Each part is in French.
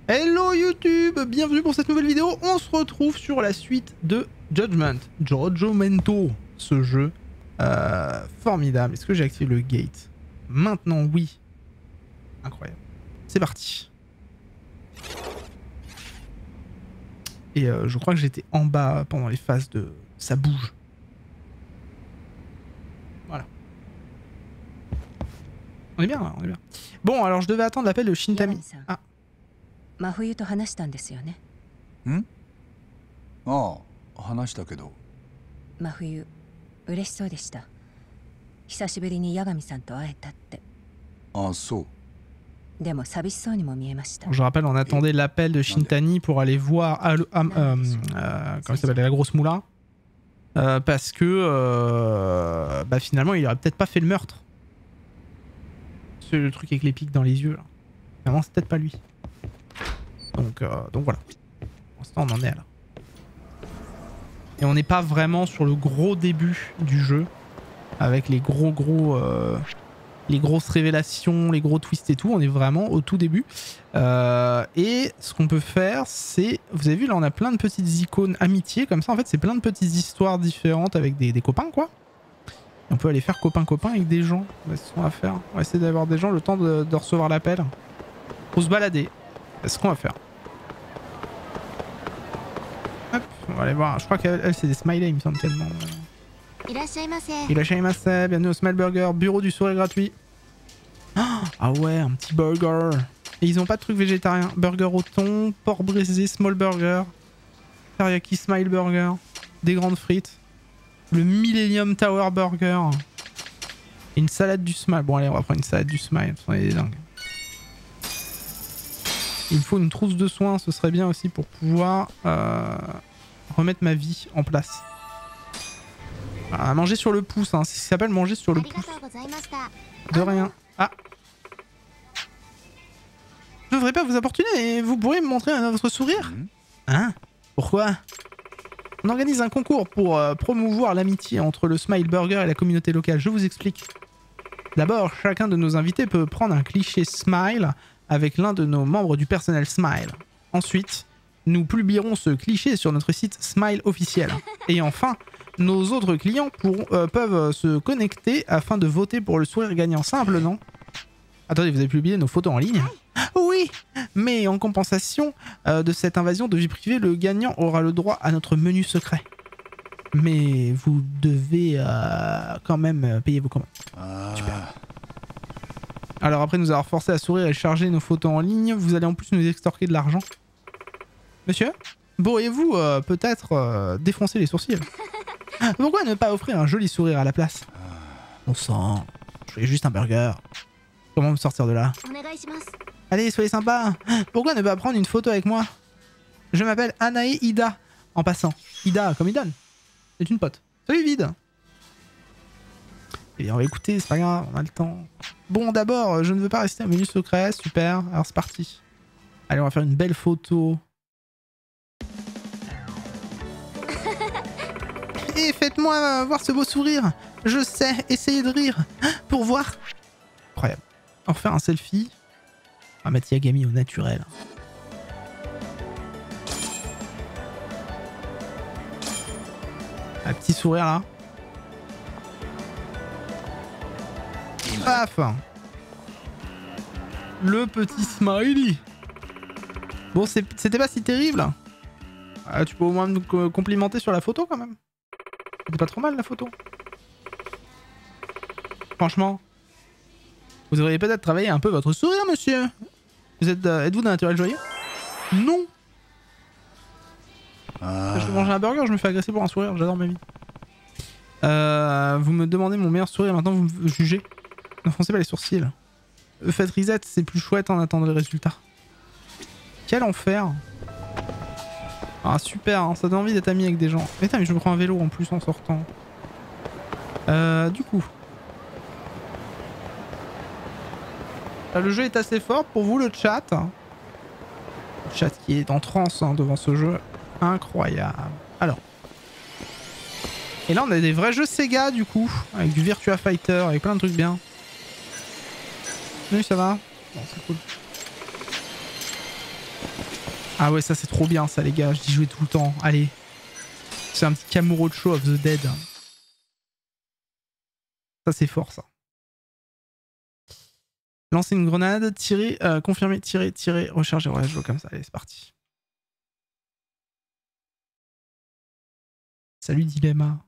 Hello YouTube, bienvenue pour cette nouvelle vidéo. On se retrouve sur la suite de Judgment, Judgmento, ce jeu formidable. Est-ce que j'ai activé le gate? Maintenant oui. Incroyable. C'est parti. Et je crois que j'étais en bas pendant les phases de... Ça bouge. Voilà. On est bien là, on est bien. Bon, alors je devais attendre l'appel de Shintami. Ah. 真冬と話したんですよね。ああ、話したけど。真冬、嬉しそうでした。久しぶりに八神さんと会えたって。ああ、そう。でも寂しそうにも見えました。Je rappelle, on attendait l'appel de Shintani pour aller voir comment il s'appelle, la grosse moula. Parce que bah finalement, il aurait peut-être pas fait le meurtre. C'est le truc avec les pics dans les yeux là. Finalement, c'est peut-être pas lui. Donc voilà. Pour l'instant, on en est là. Et on n'est pas vraiment sur le gros début du jeu. Avec les les grosses révélations, les gros twists et tout. On est vraiment au tout début. Et ce qu'on peut faire, c'est... Vous avez vu, là, on a plein de petites icônes amitié. Comme ça, en fait, c'est plein de petites histoires différentes avec des copains, quoi. Et on peut aller faire copain-copain avec des gens. C'est ce qu'on va faire. On va essayer d'avoir des gens le temps de recevoir l'appel. Faut se balader. C'est ce qu'on va faire. Hop, on va aller voir. Je crois qu'elle, c'est des smileys, il me semble tellement. Irashaimase, bienvenue au Smile Burger, bureau du sourire gratuit. Ah ouais, un petit burger. Et ils ont pas de truc végétarien. Burger au thon, porc brisé, small burger, teriyaki smile burger, des grandes frites, le Millennium Tower burger, et une salade du smile. Bon allez, on va prendre une salade du smile, on est des dingues. Il me faut une trousse de soins, ce serait bien aussi pour pouvoir remettre ma vie en place. Voilà, manger sur le pouce, hein. C'est ce qui s'appelle manger sur le pouce. De rien. Ah. Je ne devrais pas vous importuner, et vous pourriez me montrer votre sourire? Hein? Pourquoi? On organise un concours pour promouvoir l'amitié entre le Smile Burger et la communauté locale. Je vous explique. D'abord, chacun de nos invités peut prendre un cliché Smile avec l'un de nos membres du personnel Smile. Ensuite, nous publierons ce cliché sur notre site Smile officiel. Et enfin, nos autres clients peuvent se connecter afin de voter pour le sourire gagnant. Simple, non? Attendez, vous avez publié nos photos en ligne? Oui, mais en compensation de cette invasion de vie privée, le gagnant aura le droit à notre menu secret. Mais vous devez quand même payer vos commandes. Super. Alors après nous avoir forcé à sourire et charger nos photos en ligne, vous allez en plus nous extorquer de l'argent. Monsieur, pourriez-vous peut-être défoncer les sourcils? Pourquoi ne pas offrir un joli sourire à la place? On sent, je voulais juste un burger. Comment me sortir de là? Allez, soyez sympa. Pourquoi ne pas prendre une photo avec moi? Je m'appelle Anae Ida. En passant, Ida comme Idan. C'est une pote. Salut Vide. Eh bien, on va écouter, c'est pas grave, on a le temps. Bon, d'abord, je ne veux pas rester un menu secret, super. Alors c'est parti. Allez, on va faire une belle photo. Et faites-moi voir ce beau sourire. Je sais, essayez de rire. Pour voir. Incroyable. On va faire un selfie. On va mettre Yagami au naturel. Un petit sourire là. Paf. Le petit smiley. Bon, c'était pas si terrible. Tu peux au moins me complimenter sur la photo quand même. C'était pas trop mal la photo. Franchement. Vous devriez peut-être travailler un peu votre sourire, monsieur. Vous êtes, êtes-vous d'un naturel joyeux? Non. Je mange un burger, je me fais agresser pour un sourire, j'adore ma vie. Vous me demandez mon meilleur sourire, maintenant vous me jugez. Ne froncez pas les sourcils. Faites reset, c'est plus chouette en attendant les résultats. Quel enfer. Ah super, hein, ça donne envie d'être ami avec des gens. Mais je me prends un vélo en plus en sortant. Du coup. Le jeu est assez fort pour vous, le chat. Le chat qui est en transe hein, devant ce jeu. Incroyable. Alors. Et là on a des vrais jeux Sega du coup. Avec du Virtua Fighter, avec plein de trucs bien. Oui, ça va. Bon, c'est cool. Ah ouais, ça c'est trop bien ça les gars, j'y jouais tout le temps. Allez. C'est un petit Kamurocho of the Dead. Ça c'est fort ça. Lancer une grenade, tirer, confirmer, tirer, recharger. Ouais, je joue comme ça. Allez, c'est parti. Salut Dilemma.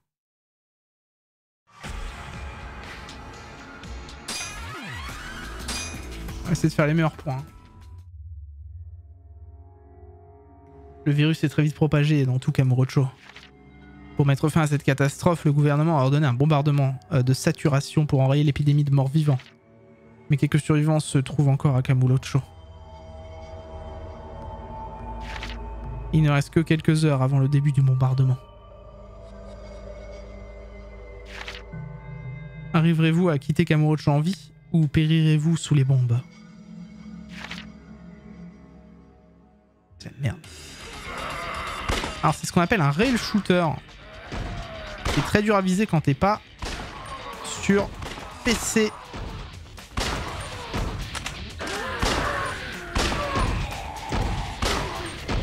On va essayer de faire les meilleurs points. Le virus est très vite propagé dans tout Kamurocho. Pour mettre fin à cette catastrophe, le gouvernement a ordonné un bombardement de saturation pour enrayer l'épidémie de morts vivants. Mais quelques survivants se trouvent encore à Kamurocho. Il ne reste que quelques heures avant le début du bombardement. Arriverez-vous à quitter Kamurocho en vie ou périrez-vous sous les bombes? C'est la merde. Alors c'est ce qu'on appelle un rail shooter. C'est très dur à viser quand t'es pas sur PC.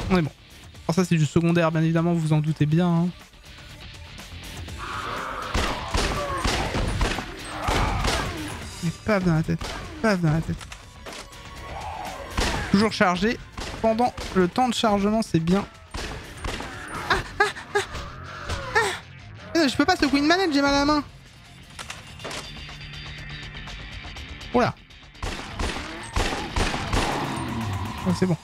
On est bon. Alors ça c'est du secondaire bien évidemment, vous vous en doutez bien. Hein. Et paf dans la tête. Paf dans la tête. Toujours chargé. Pendant le temps de chargement c'est bien. Je peux pas secouer une manette, j'ai mal à la main. Oh là. Oh, c'est bon.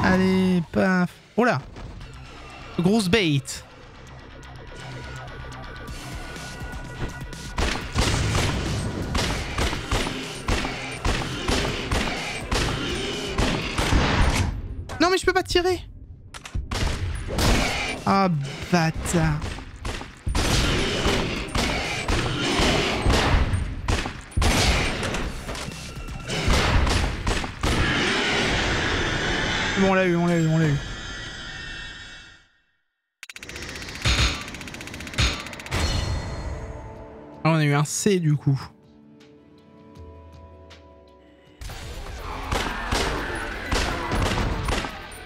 Allez, paf. Oh là. Grosse bait. Non mais je peux pas tirer. Ah bâtard. Bon, on l'a eu, on l'a eu, on l'a eu. Ah, on a eu un C du coup.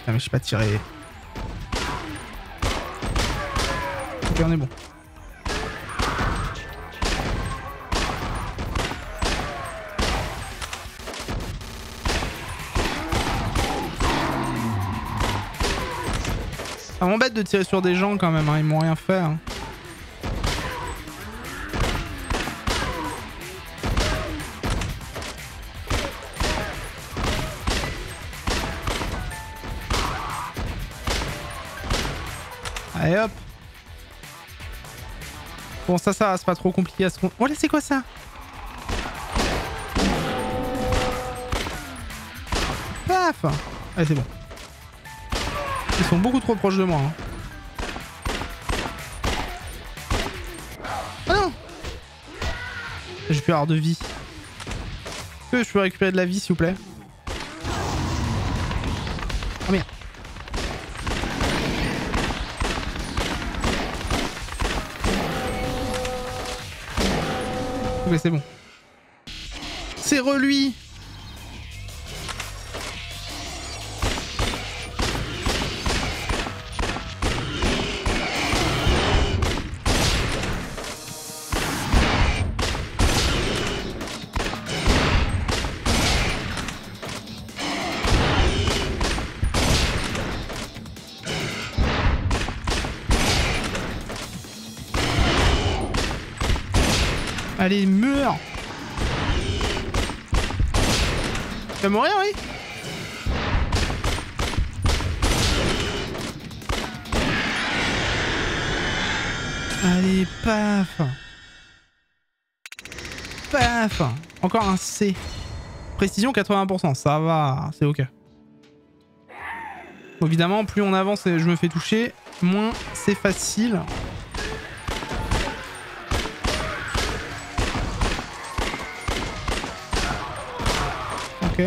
Ah mais je sais pas tirer. Ok, on est bon. Ça m'embête de tirer sur des gens quand même, hein. Ils m'ont rien fait. Hein. Allez hop. Bon ça c'est pas trop compliqué à se... Oh là c'est quoi ça? Paf. Allez c'est bon. Ils sont beaucoup trop proches de moi. Hein. Ah non. J'ai plus avoir de vie. Est-ce que je peux récupérer de la vie s'il vous plaît? Oh merde. Ouais, c'est bon. C'est re-lui. Allez, meurs. Tu vas mourir, oui. Allez, paf. Paf. Encore un C. Précision 80%, ça va, c'est ok. Bon, évidemment, plus on avance et je me fais toucher, moins c'est facile. Ok.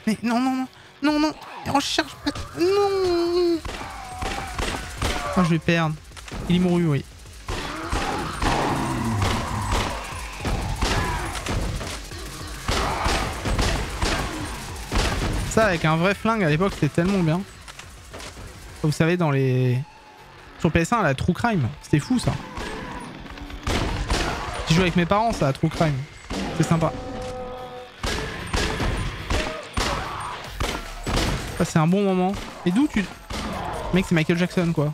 Mais non, non, non. Non, non. On cherche pas. Non. Oh, je vais perdre. Il est mouru, oui. Ça, avec un vrai flingue à l'époque, c'était tellement bien. Vous savez, dans les... Sur PS1, la True Crime. C'était fou, ça. Je joue avec mes parents, ça, la True Crime. C'est sympa. Ça, c'est un bon moment. Et d'où tu... Mec, c'est Michael Jackson, quoi.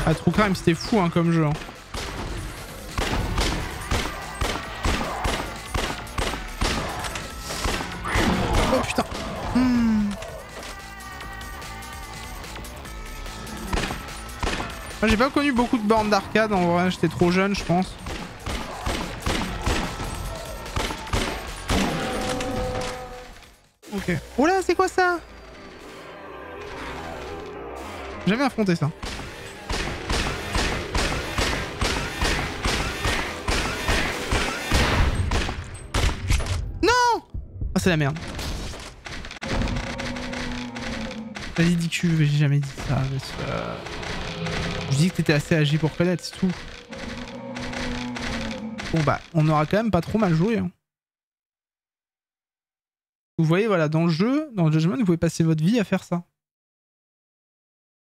Ah, True Crime, c'était fou hein, comme jeu. Hein. Oh putain. Moi, j'ai pas connu beaucoup de bornes d'arcade en vrai, j'étais trop jeune, je pense. Ok. Oh là, c'est quoi ça? J'ai jamais affronté ça. Oh, c'est la merde. Vas-y, dis que j'ai jamais dit ça. Je dis que t'étais assez âgé pour connaître, c'est tout. Bon bah, on aura quand même pas trop mal joué. Hein. Vous voyez, voilà, dans le jeu, dans le Judgment, vous pouvez passer votre vie à faire ça.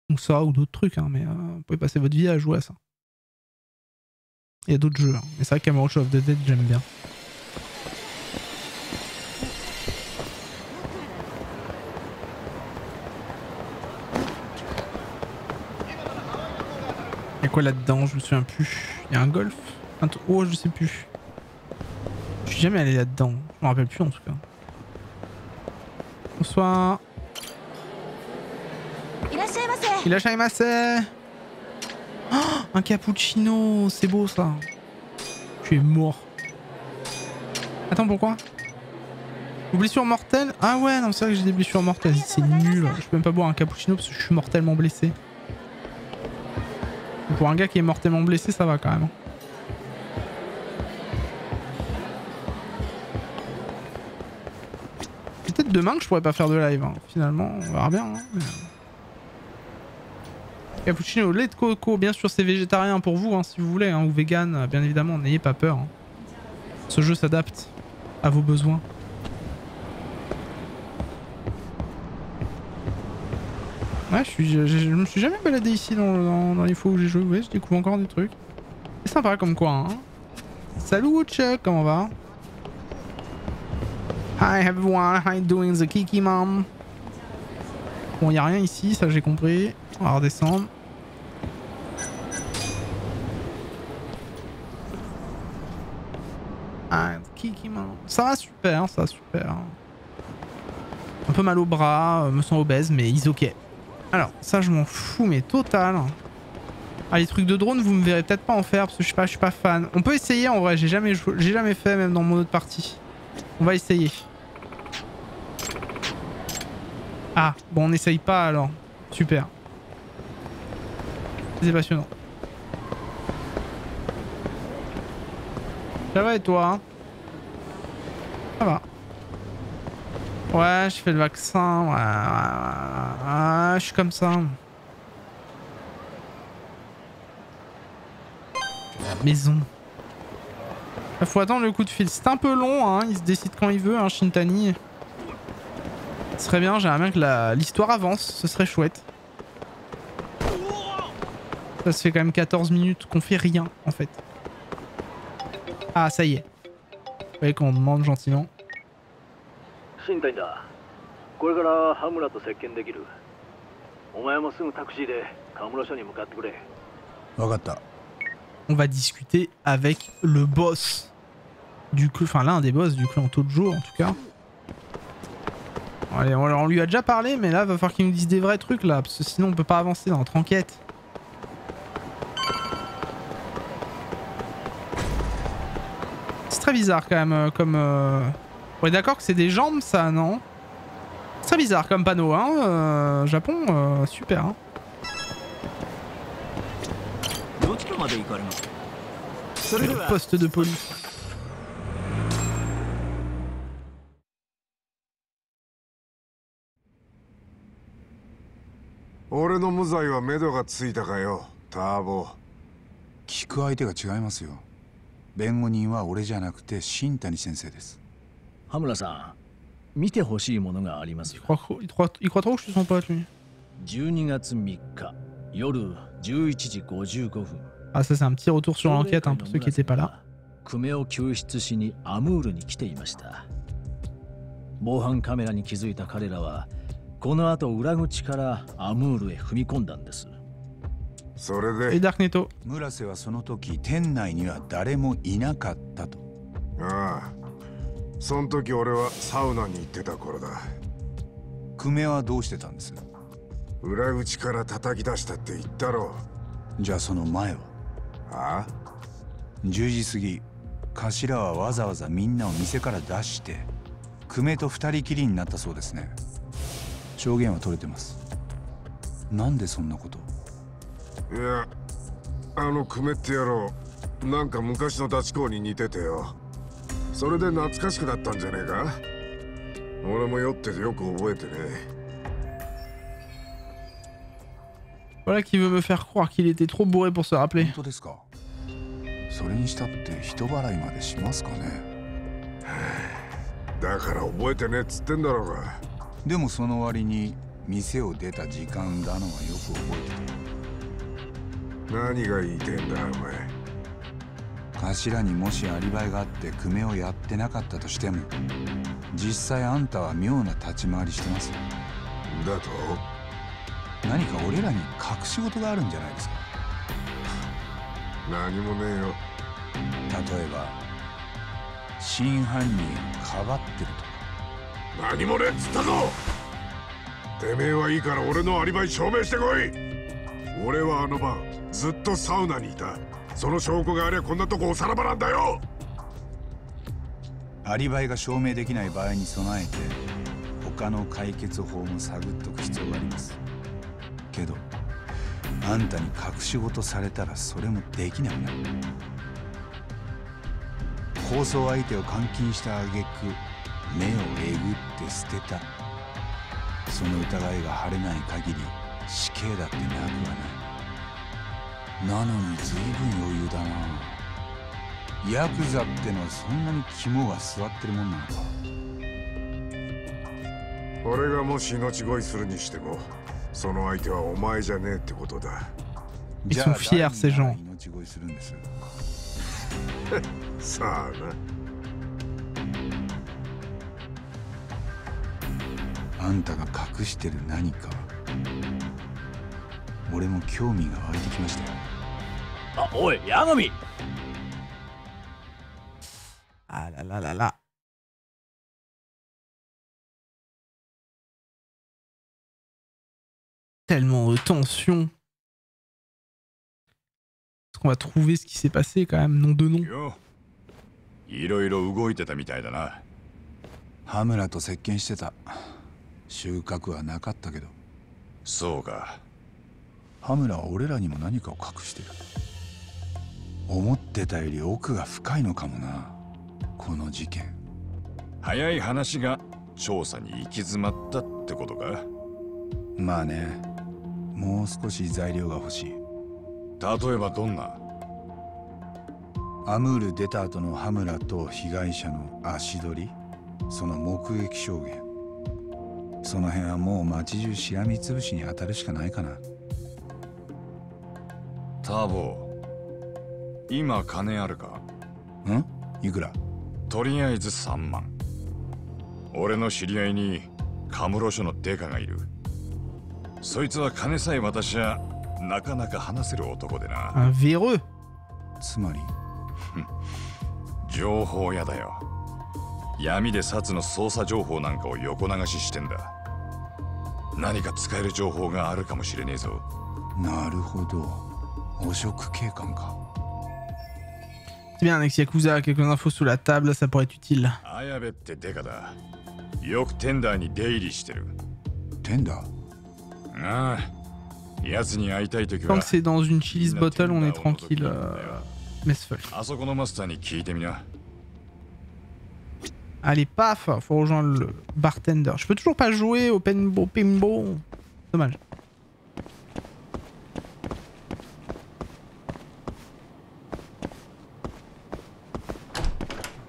Donc ça ou d'autres trucs, hein, mais vous pouvez passer votre vie à jouer à ça. Il y a d'autres jeux, hein. Mais c'est vrai qu'Amarok of the Dead, j'aime bien. Y'a quoi là-dedans? Je me souviens plus. Y'a un golf? Oh, je sais plus. Je suis jamais allé là-dedans. Je me rappelle plus en tout cas. Bonsoir. Irashaimase. Oh, un cappuccino. C'est beau ça. Tu es mort. Attends, pourquoi? Blessure mortelle? Ah ouais, non, c'est vrai que j'ai des blessures mortelles. C'est nul. Je peux même pas boire un cappuccino parce que je suis mortellement blessé. Pour un gars qui est mortellement blessé, ça va quand même. Peut-être demain que je pourrais pas faire de live. Hein. Finalement, on verra bien. Hein. Cappuccino au lait de coco. Bien sûr, c'est végétarien pour vous, hein, si vous voulez. Hein, ou vegan, bien évidemment. N'ayez pas peur. Hein. Ce jeu s'adapte à vos besoins. Ouais, je me suis jamais baladé ici dans les fois où j'ai joué. Ouais, je découvre encore des trucs. C'est sympa comme quoi. Hein. Salut Woodchuck, comment va? Hi everyone, how you doing the Kiki Mom? Bon, y a rien ici, ça j'ai compris. On va redescendre. Ah, Kiki Mom. Ça va super, ça va super. Un peu mal au bras, me sens obèse, mais is ok. Alors, ça je m'en fous, mais total. Ah, les trucs de drone, vous me verrez peut-être pas en faire parce que je suis pas fan. On peut essayer en vrai, j'ai jamais fait même dans mon autre partie. On va essayer. Ah, bon on n'essaye pas alors. Super. C'est passionnant. Ça va et toi hein? Ça va. Ouais, je fais le vaccin. Ouais, je suis comme ça. Maison. Il faut attendre le coup de fil. C'est un peu long, hein. Il se décide quand il veut, hein, Shintani. Ce serait bien, j'aimerais bien que l'histoire avance. Ce serait chouette. Ça se fait quand même 14 minutes qu'on fait rien, en fait. Ah, ça y est. Vous voyez qu'on demande gentiment. Shintani. On va discuter avec le boss du clan, enfin l'un des boss du clan Tojo en tout cas. Allez, on lui a déjà parlé, mais là va falloir qu'il nous dise des vrais trucs là, parce que sinon on peut pas avancer dans notre enquête. C'est très bizarre quand même, comme. On est d'accord que c'est des jambes ça, non? Très bizarre comme panneau, hein. Japon, super. Hein. Le poste de police.聞く相手が違いますよ。弁護人は俺じゃなくて新谷先生です。羽村さん、見てほしいものがあります。Il croit trop que je suis son pote, lui. 12月3日夜11時55分。Ah, ça, c'est un petit retour sur l'enquête, hein, pour ceux qui n'étaient pas là. 久米を救出しにアムールに来ていました。防犯カメラに気づいた彼らは、この後裏口からアムールへ踏み込んだんです。それで、Et Dark Netto. 村瀬はその時店内には誰もいなかったと。ああ、その時俺はサウナに行ってた頃だ。久米はどうしてたんです？裏口から叩き出したって言ったろ。じゃあその前は？ああ、 10時過ぎ、頭はわざわざみんなを店から出して久米と二人きりになったそうですね。証言は取れてます。なんでそんなこと？いや、久米って野郎、なんか昔のダチ公に似ててよ。それで懐かしくなったんじゃねえか。俺も酔っててよく覚えてね。Voilà qui veut me faire croire qu'il était trop bourré pour se rappeler. 本当ですか？それにしたって人払いまでしますかね。だから覚えてねえっつってんだろうが。でもその割に店を出た時間だのはよく覚えてた。何が言いてんだお前。頭にもしアリバイがあって久米をやってなかったとしても、実際あんたは妙な立ち回りしてますよ。だと？何か俺らに隠し事があるんじゃないですか？何もねえよ。例えば真犯人をかばってるとか。何もねえっつったぞ。てめえはいいから俺のアリバイ証明してこい。俺はあの晩ずっとサウナにいた。その証拠がありゃこんなとこおさらばなんだよ。アリバイが証明できない場合に備えて他の解決法も探っとく必要があります。けどあんたに隠し事されたらそれもできなくなる。抗争相手を監禁した挙句目をえぐって捨てた。その疑いが晴れない限り死刑だってなくはない。なのに随分余裕だな。ヤクザってのはそんなに肝が据わってるもんなのか。俺がもし命乞いするにしてもその相手はお前じゃねえってことだ。Ils sont fiers, ces gens. 命乞いするんです。さあな。あんたが隠してる何か、俺も興味が湧いてきましたよ。あ、おい、八神。Ah là là là là. Tellement de tension. Est-ce qu'on va trouver ce qui s'est passé quand même, nom de nom. いろいろ動いてたみたいだな。羽村と接見してた。収穫はなかったけど。そうか。羽村は俺らにも何かを隠してる。思ってたより奥が深いのかもな、この事件。早い話が調査に行き詰まったってことか。まあね、もう少し材料が欲しい。例えばどんな？アムール出た後の羽村と被害者の足取り、その目撃証言。その辺はもう街中しらみつぶしに当たるしかないかな。ターボ、今金あるか？ん？いくら？とりあえず3万。俺の知り合いにカムロ署のデカがいる。そいつは金さえ渡しゃなかなか話せる男でな。Un véreux. つまり情報屋だよ。闇でサツの捜査情報なんかを横流ししてんだ。何か使える情報があるかもしれねえぞ。なるほど。汚職警官か。C'est bien, Alex Yakuza, quelques infos sous la table, ça pourrait être utile. 綾部ってデカだ。よくテンダーに出入りしてる。テンダー？ああ、奴に会いたいとき Tant は que c'est dans une Chili's bottle, on est tranquille. Messfeuille. あそこのマスターに聞いてみな。 Allez, paf, faut rejoindre le bartender. Je peux toujours pas jouer au pinball. Dommage.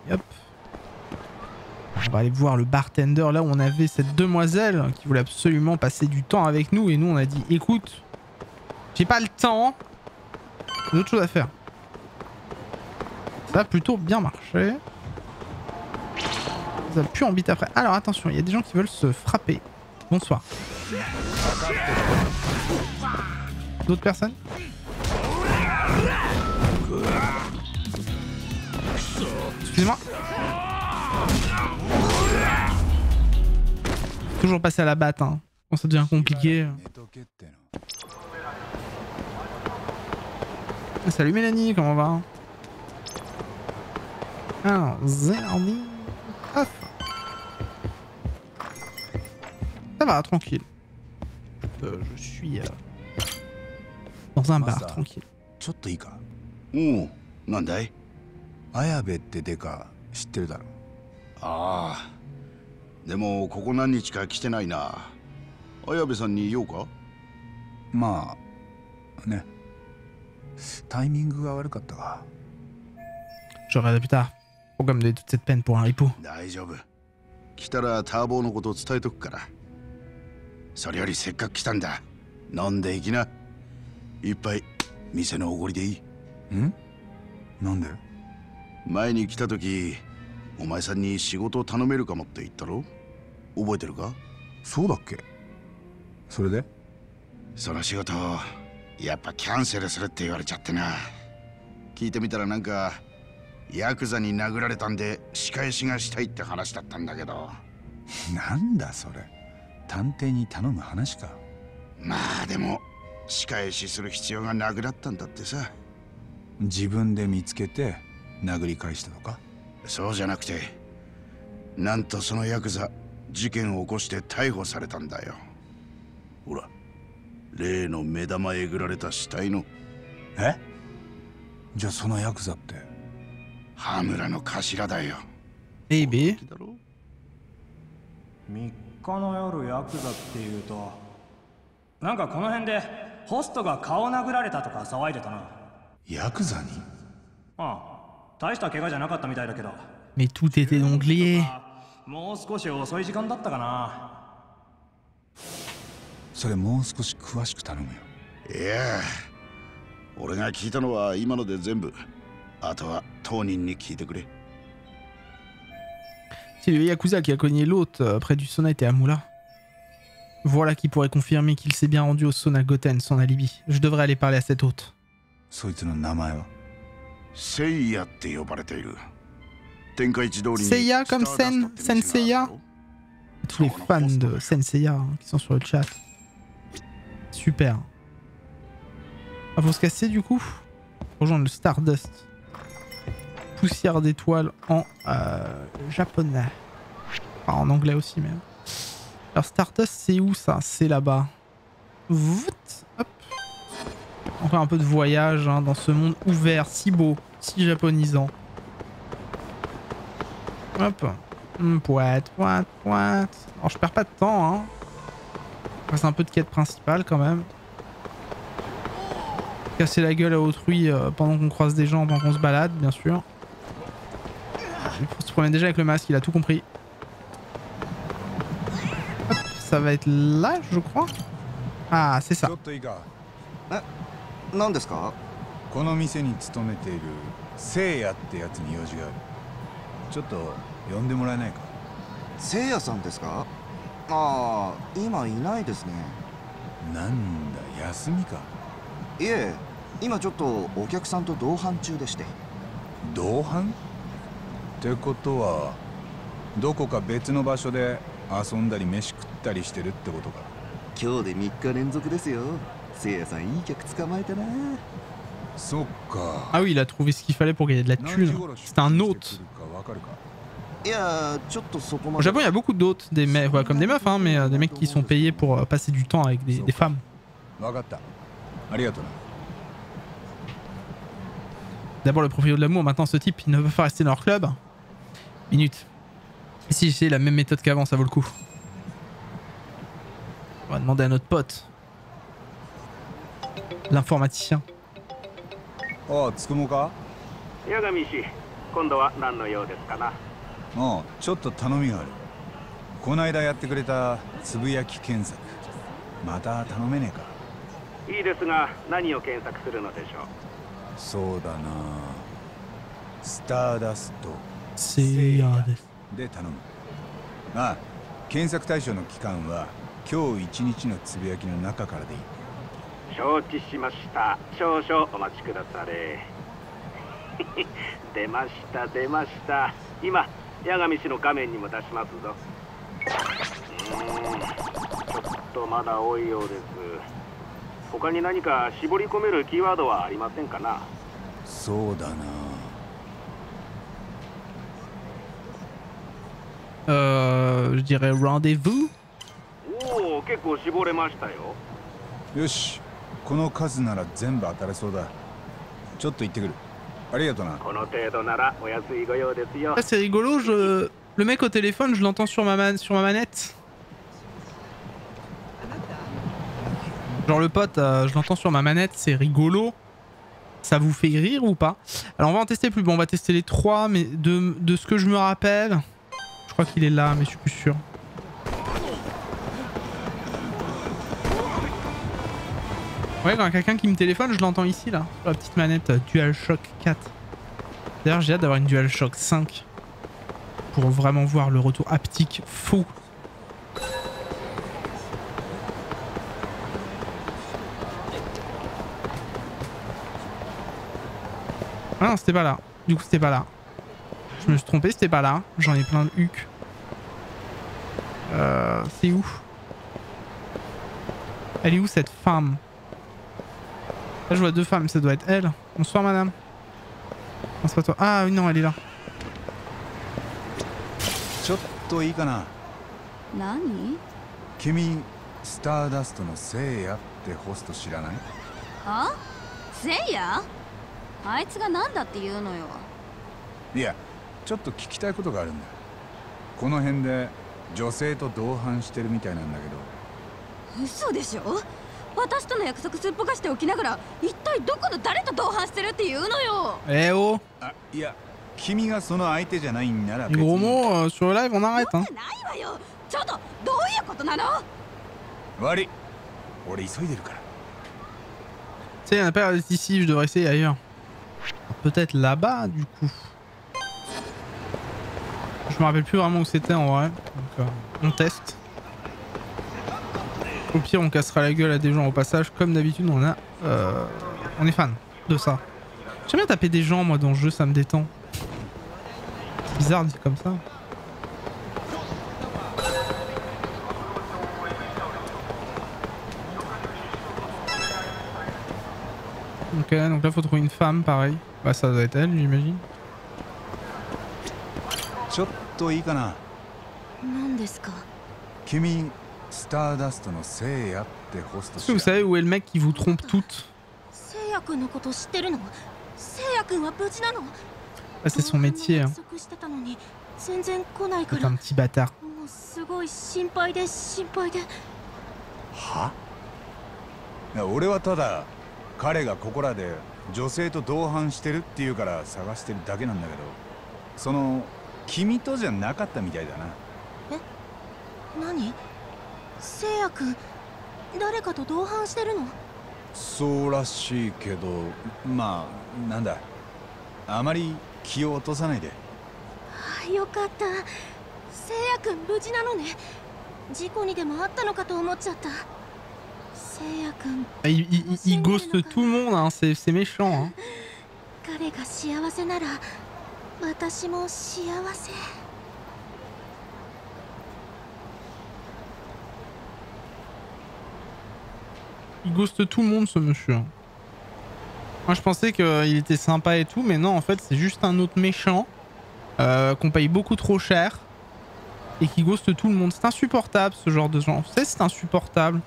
Hop. On va aller voir le bartender là où on avait cette demoiselle qui voulait absolument passer du temps avec nous et nous on a dit écoute, j'ai pas le temps, j'ai d'autres choses à faire. Ça a plutôt bien marché. Ça pue en bite après. Alors attention, il y a des gens qui veulent se frapper. Bonsoir. D'autres personnes? Excusez-moi. Toujours passer à la batte, hein. Quand ça devient compliqué. Salut Mélanie, comment on va? Alors, Zerni. Hop. Ça va, tranquille. Je suis dans un bar, tranquille. ちょっといいか？おお、なんだい？綾部ってデカ知ってるだろ？ああ、でもここ何日か来てないな。綾部さんに言おうか？まあね。タイミングが悪かったが。Je regarde plus tard. Pourquoi me donner toute cette peine pour un ripo? 大丈夫。来たらターボーのことを伝えとくから。それよりせっかく来たんだ。飲んでいきな。一杯店のおごりでいい。ん？なんで？前に来た時、お前さんに仕事を頼めるかもって言ったろ？覚えてるか？そうだっけ？それで？その仕事、やっぱキャンセルするって言われちゃってな。聞いてみたらなんか、ヤクザに殴られたんで仕返しがしたいって話だったんだけど。なんだそれ。探偵に頼む話か。まあでも、仕返しする必要がなくなったんだってさ。自分で見つけて殴り返したのか？そうじゃなくて、なんとそのヤクザ事件を起こして逮捕されたんだよ。ほら、例の目玉えぐられた死体の。え？じゃあそのヤクザって羽村の頭だよ。Baby。3日の夜ヤクザっていうと、なんかこの辺でホストが顔殴られたとか騒いでたな。ヤクザに？ああ、大した怪我じゃなかったみたいだけど。Mais tout était donc lié。もう少し遅い時間だったかな。それもう少し詳しく頼むよ。いや、俺が聞いたのは今ので全部。あとは当人に聞いてくれ。C'est le Yakuza qui a cogné l'hôte près du sauna était à Moula. Voilà qui pourrait confirmer qu'il s'est bien rendu au sauna Goten, son alibi. Je devrais aller parler à cet hôte. そいつの名前は？セイヤって呼ばれている。天下一通りに。Seiya comme Sen, Senseiya. Tous les fans de Senseiya hein, qui sont sur le chat. Super. Ah, faut se casser du coup. Rejoindre le Stardust. Poussière d'étoiles en japonais. Enfin, en anglais aussi, mais. Alors, Stardust, c'est où ça? C'est là-bas. Hop. Encore un peu de voyage hein, dans ce monde ouvert, si beau, si japonisant. Hop. Pointe. Alors, je perds pas de temps. Hein. C'est un peu de quête principale quand même. Casser la gueule à autrui pendant qu'on croise des gens, pendant qu'on se balade, bien sûr. Il se promène déjà avec le masque, il a tout compris. Hop, ça va être là, je crois. Ah, c'est ça. 何ですか？この店に勤めている聖夜ってやつに用事がある。ちょっと呼んでもらえないか？聖夜さんですか？ああ、今いないですね。なんだ、休みか？いえ、今ちょっとお客さんと同伴中でして。同伴？ってことはどこか別の場所で遊んだり飯食ったりしてるってことか？今日で3日連続ですよ。聖夜さんいい客捕まえたな。そっか。Ah oui, il a trouvé ce qu'il fallait pour gagner de la thune. C'était un hôte. Au Japon, il y a beaucoup d'autres, des mecs, ouais, comme des meufs, hein, mais des mecs qui sont payés pour passer du temps avec des femmes. D'abord le proprio de l'amour, maintenant ce type, il ne veut pas rester dans leur club. Minute. Et si j'ai la même méthode qu'avant, ça vaut le coup. On va demander à notre pote. L'informaticien. Oh, Tsukumoka? 八神氏、今度は何の用ですかな。ああ、ちょっと頼みがある。この間やってくれたつぶやき検索、また頼めねえか。いいですが、何を検索するのでしょう。そうだな。スターダスト。せいやです。で頼む。ああ、検索対象の期間は今日一日のつぶやきの中からでいい。承知しました。少々お待ちくだされ。出ました出ました。今八神氏の画面にも出しますぞ。ちょっとまだ多いようです。他に何か絞り込めるキーワードはありませんかな。そうだな。Je dirais rendez-vous. おお、結構絞れましたよ。よし、この数なら全部当たれそうだ。ちょっと行ってくる。ありがとな。この程度ならお安いご用ですよ。Ah, c'est rigolo, le mec au téléphone, je l'entends sur ma manette. Genre le pote, je l'entends sur ma manette, c'est rigolo. Ça vous fait rire ou pas? Alors on va en tester plus. Bon, on va tester les 3, mais de ce que je me rappelle, je crois qu'il est là, mais je suis plus sûr. Ouais, quand quelqu'un qui me téléphone, je l'entends ici, là, sur la petite manette DualShock 4. D'ailleurs, j'ai hâte d'avoir une DualShock 5 pour vraiment voir le retour haptique fou. Ah non, c'était pas là. Du coup, c'était pas là. Je me suis trompé, c'était pas là. J'en ai plein de huc. C'est où? Elle est où cette femme? Là, je vois 2 femmes, ça doit être elle. Bonsoir, madame. Non, c'est pas toi. Ah oui, non, elle est là. ちょっといいかな。何？君、スターダストのせいやってホスト知らない？は？せいや？あいつがなんだって言うのよ。いや、ちょっと聞きたいことがあるんだ。この辺で女性と同伴してるみたいなんだけど。嘘でしょ？私との約束すっぽかしておきながら一体どこの誰と同伴してるって言うのよ。Oh. あ、いや、君がその相手じゃないんなら別に。Gros mots, sur le live, on arrête, hein. ないわよ。ちょっとどういうことなの？悪い。俺急いでるから。Tu sais, il n'y en a pas ici, je devrais essayer ailleurs. Peut-être là-bas, du coup. Je me rappelle plus vraiment où c'était en vrai. Donc, on teste. Au pire, on cassera la gueule à des gens au passage. Comme d'habitude, on est fan de ça. J'aime bien taper des gens, moi, dans le jeu, ça me détend. C'est bizarre dit comme ça. Ok, donc là, faut trouver une femme, pareil. Bah, ça doit être elle, j'imagine. ちょっといいかな。何ですか？君、スターダストのせいやってホスト Est-ce que vous savez où est le mec qui vous trompe toutes? せいやくんのこと知ってるの？せいやくんは無事なの？ Ah, c'est son métier, hein. 全然来ないか C'est ら。 un petit bâtard. もうすごい心配で心配で。は？いや、俺はただ彼がここらで女性と同伴してるっていうから探してるだけなんだけど、その君とじゃなかったみたいだな。え？何？せいやくん、誰かと同伴してるの？そうらしいけど、まあなんだ、あまり気を落とさないで。あ、よかった。せいやくん無事なのね。事故にでもあったのかと思っちゃった。せいやくん。Il ghost tout le monde, hein. C'est méchant, hein. 彼が幸せなら、私も幸せ。Il ghost tout le monde, ce monsieur. Moi, je pensais qu'il était sympa et tout, mais non, en fait, c'est juste un autre méchant qu'on paye beaucoup trop cher et qui ghost tout le monde. C'est insupportable ce genre de gens. Vous savez, c'est insupportable.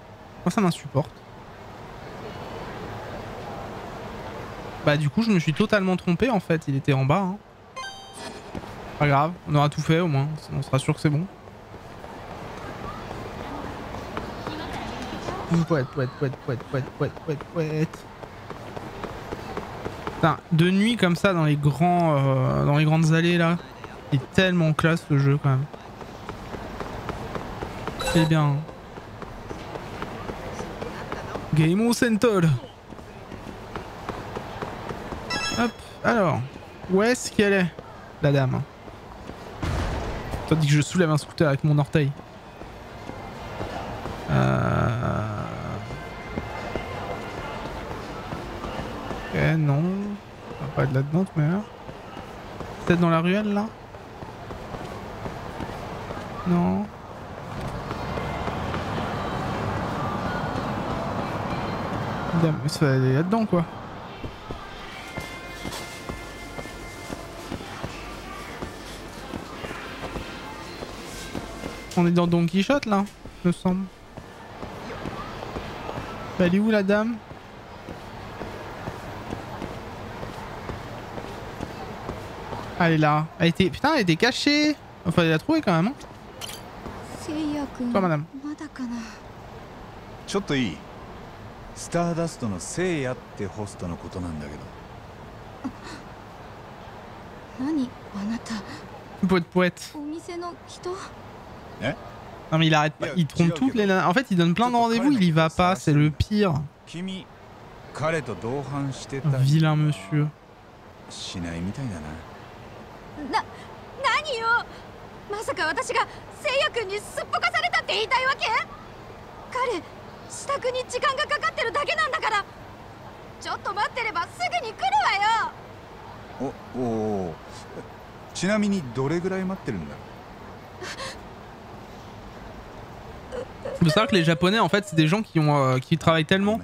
Moi, ça m'insupporte. Bah du coup, je me suis totalement trompé en fait. Il était en bas. Hein. Pas grave, on aura tout fait au moins. On sera sûr que c'est bon. Pouette. Putain, de nuit comme ça dans les grandes allées là, c'est tellement classe le jeu quand même. C'est bien. Game on Center. Hop, alors, où est-ce qu'elle est, la dame? Tandis que je soulève un scooter avec mon orteil. Ok, non. On va pas être là-dedans, mais peut-être dans la ruelle, là? Non. Mais ça va aller là-dedans, quoi. On est dans Don Quichotte, là, me semble. Elle est où, la dame? Elle est là. Elle était... Putain, elle était cachée. Enfin, elle l'a trouvée quand même. Hein. Toi, madame. ちょっといい？スターダストの聖夜ってホストのことなんだけど。何あなた。Poète. お店の人？え？ Non mais il arrête pas, il trompe toutes les nanas. En fait il donne plein de rendez-vous, il y va pas, c'est le pire. Vilain monsieur. 何よまさか私が聖夜君にすっぽかされたって言いたいわけ？彼支度に時間がかかってるだけなんだから。ちょっと待ってればすぐに来るわよ。お、ちなみにどれぐらい待ってるんだ？ Il faut savoir que les Japonais, en fait, c'est des gens qui travaillent tellement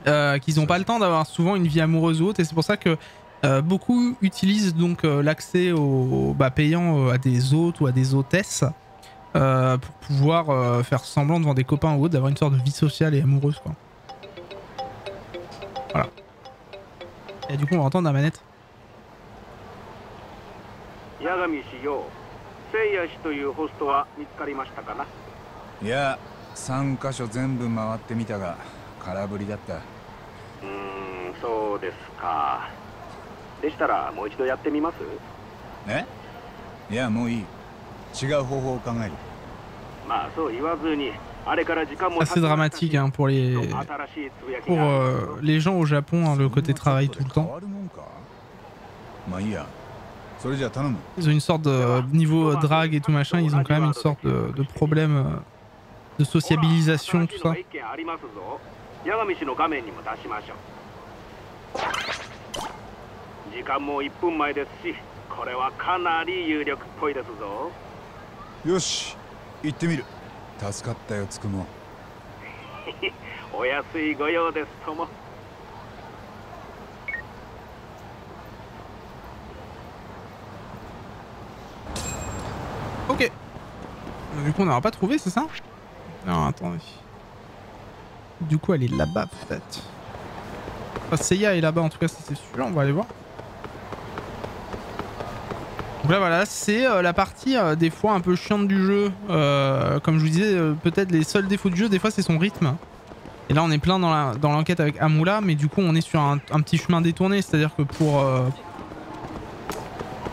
qu'ils n'ont pas le temps d'avoir souvent une vie amoureuse ou autre, et c'est pour ça que beaucoup utilisent donc l'accès au payant à des hôtes ou à des hôtesses pour pouvoir faire semblant devant des copains ou autres d'avoir une sorte de vie sociale et amoureuse, quoi. Voilà. Et du coup, on va entendre la manette. いや、3カ所全部回ってみたが空振りだった。そうですか。でしたらもう一度やってみます？え？いや、もういい。違う方法を考える。まあそう言わずに、あれから時間も。Assez dramatique hein, pour les gens au Japon, hein, le côté travail tout le temps. Ils ont une sorte de niveau drague et tout machin, ils ont quand même une sorte de problème de sociabilisation, tout ça. Ok. Du coup on n'aura pas trouvé, c'est ça? Non, attendez. Du coup elle est là-bas peut-être. Enfin, Seiya est là-bas en tout cas, c'est sûr, on va aller voir. Donc là voilà, c'est la partie des fois un peu chiante du jeu. Comme je vous disais, peut-être les seuls défauts du jeu, des fois c'est son rythme. Et là on est plein dans l'enquête avec Amula, mais du coup on est sur un petit chemin détourné, c'est-à-dire que pour...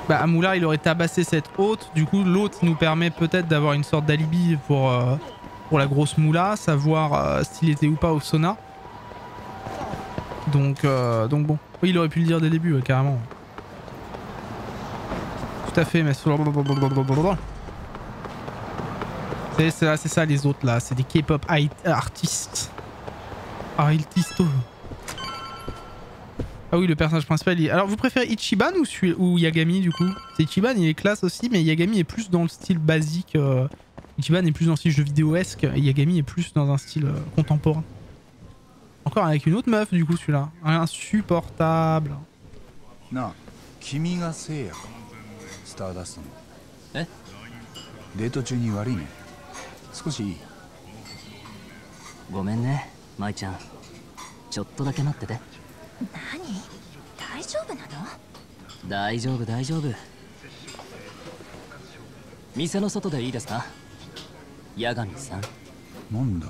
Amula il aurait tabassé cette hôte, du coup l'hôte nous permet peut-être d'avoir une sorte d'alibi pour la grosse moula, savoir s'il était ou pas au sauna. Donc bon, oui, il aurait pu le dire dès le début, carrément. Tout à fait, mais... C'est ça les autres là, c'est des K-pop artistes. Artistes. Ah oui, le personnage principal il... Alors vous préférez Ichiban ou Yagami du coup? C'est Ichiban, il est classe aussi, mais Yagami est plus dans le style basique. Ichiban est plus dans le style jeu vidéo-esque et Yagami est plus dans un style contemporain. Encore avec une autre meuf du coup celui-là. Insupportable. Non, 君が聖夜か。スターダストの。え？デート中に悪いね。少しいい？ごめんね、舞ちゃん。ちょっとだけ待ってて。何？大丈夫なの？大丈夫大丈夫。店の外でいいですか？八神さん。なんだ、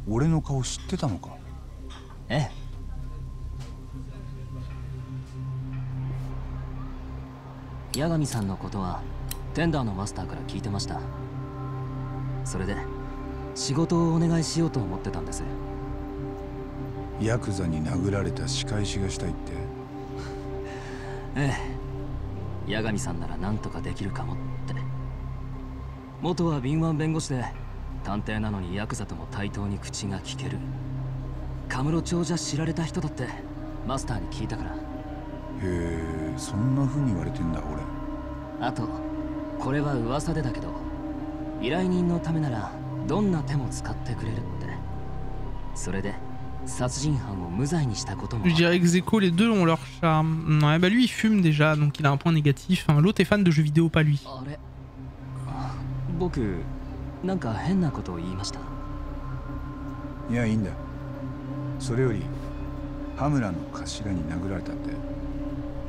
俺の顔知ってたのか？ええ。八神さんのことはテンダーのマスターから聞いてました。それで仕事をお願いしようと思ってたんです。ヤクザに殴られた仕返しがしたいって？ええ、八神さんなら何とかできるかもって。元は敏腕弁護士で探偵なのにヤクザとも対等に口が利ける。カムロ町じゃ知られた人だってマスターに聞いたから。へえ、そんな風に言われてんだ俺。あとこれは噂でだけど、依頼人のためならどんな手も使ってくれるって。それで殺人犯を無罪にしたことも。Je dirais ex aequo, les deux ont leur charme. Ouais, bah lui il fume déjà, donc il a un point négatif. Enfin, l'autre est fan de jeux vidéo, pas lui. あれ、僕なんか変なことを言いました？いや、いいんだ。それより羽村の頭に殴られたって。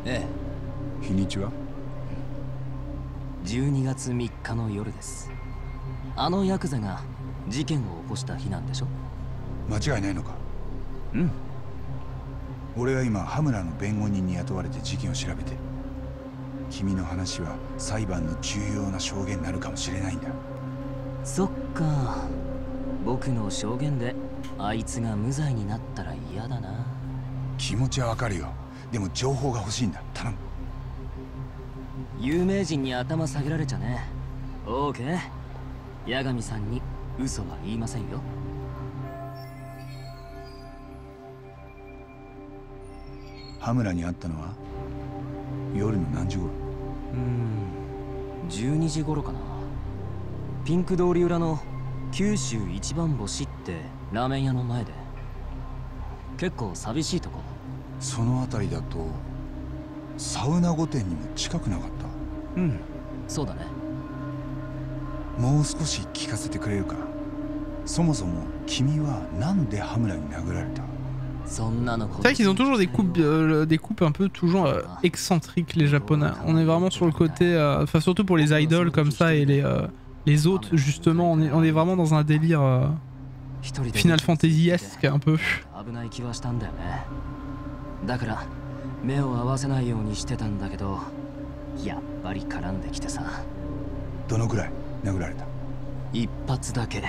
ええ。日にちは？12月3日の夜です。あのヤクザが事件を起こした日なんでしょ？間違いないのか？うん。俺は今羽村の弁護人に雇われて事件を調べてる。君の話は裁判の重要な証言になるかもしれないんだ。そっか。僕の証言であいつが無罪になったら嫌だな。気持ちはわかるよ。でも情報が欲しいんだ。頼む。有名人に頭下げられちゃね。オーケー。八神さんに嘘は言いませんよ。羽村に会ったのは夜の何時頃？12時頃かな。ピンク通り裏の九州一番星ってラーメン屋の前で。結構寂しいとこ。その辺りだとサウナ御殿にも近くなかった？うん、そうだね。もう少し聞かせてくれるか？そもそも君はなんで羽村に殴られた？C'est vrai qu'ils ont toujours des coupes un peu toujours excentriques, les Japonais. On est vraiment sur le côté, enfin surtout pour les idoles comme ça et les autres justement, on est vraiment dans un délire Final Fantasy-esque un peu. だから目を合わせないようにしてたんだけど、やっぱり絡んできてさ。どのくらい殴られた？一発だけ。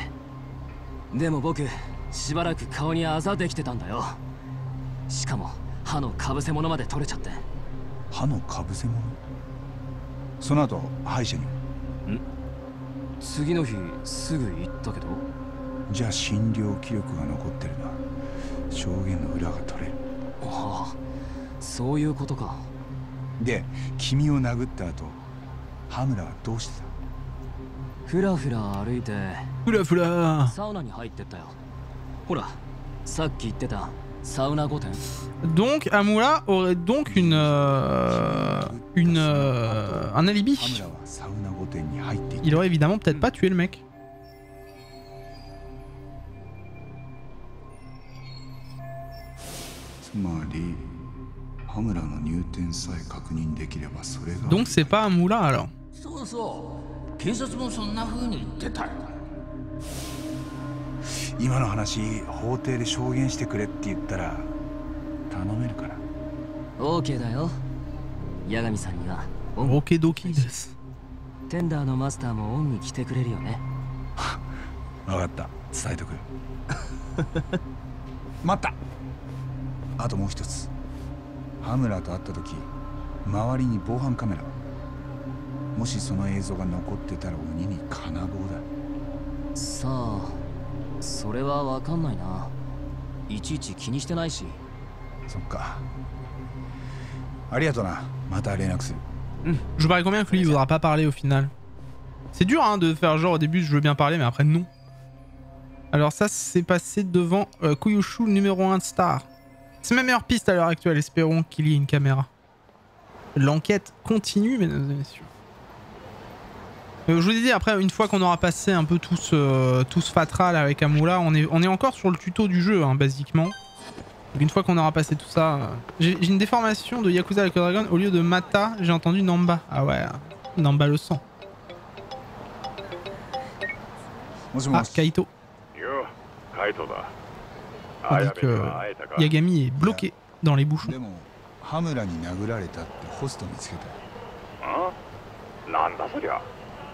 でも僕しばらく顔にあざできてたんだよ。しかも歯のかぶせ物まで取れちゃって。歯のかぶせ物？その後歯医者に？次の日すぐ行ったけど。じゃあ診療記録が残ってるな。証言の裏が取れる。ああ、そういうことか。で、君を殴った後、羽村はどうしてた？ふらふら歩いて。ふらふら。サウナに入ってったよ。ほら、さっき言ってたサウナ御殿。Donc Hamura aurait donc un alibi. Il aurait évidemment peut-être pas tué le mec. Donc c'est pas Hamura alors. 警察もそんな風に言ってたよ。今の話、法廷で証言してくれって言ったら頼めるから。OK だよ。八神さんにはオケドキです。テンダーのマスターもオンに来てくれるよね。分かった、伝えとく。待った。あともう一つ。羽村と会った時、周りに防犯カメラは？もしその映像が残ってたら鬼に金棒だ。さあ、それは分かんないな。いちいち気にしてないし。そっか。ありがとな。また連絡する。Je parie combien que lui il voudra pas parler au final. C'est dur hein, de faire genre au début je veux bien parler mais après non. Alors ça c'est passé devant Kyushu numéro 1 de Star. C'est ma meilleure piste à l'heure actuelle, espérons qu'il y ait une caméra. L'enquête continue, mesdames et messieurs. Je vous ai dit, après, une fois qu'on aura passé un peu tout ce fatras là, avec Amula, on est encore sur le tuto du jeu, hein, basiquement. Donc une fois qu'on aura passé tout ça... J'ai une déformation de Yakuza Like a Dragon. Au lieu de Mata, j'ai entendu Namba. Ah ouais, Namba le sang. Ah, Kaito. On dit que Yagami est bloqué dans les bouchons. なんだそりゃ。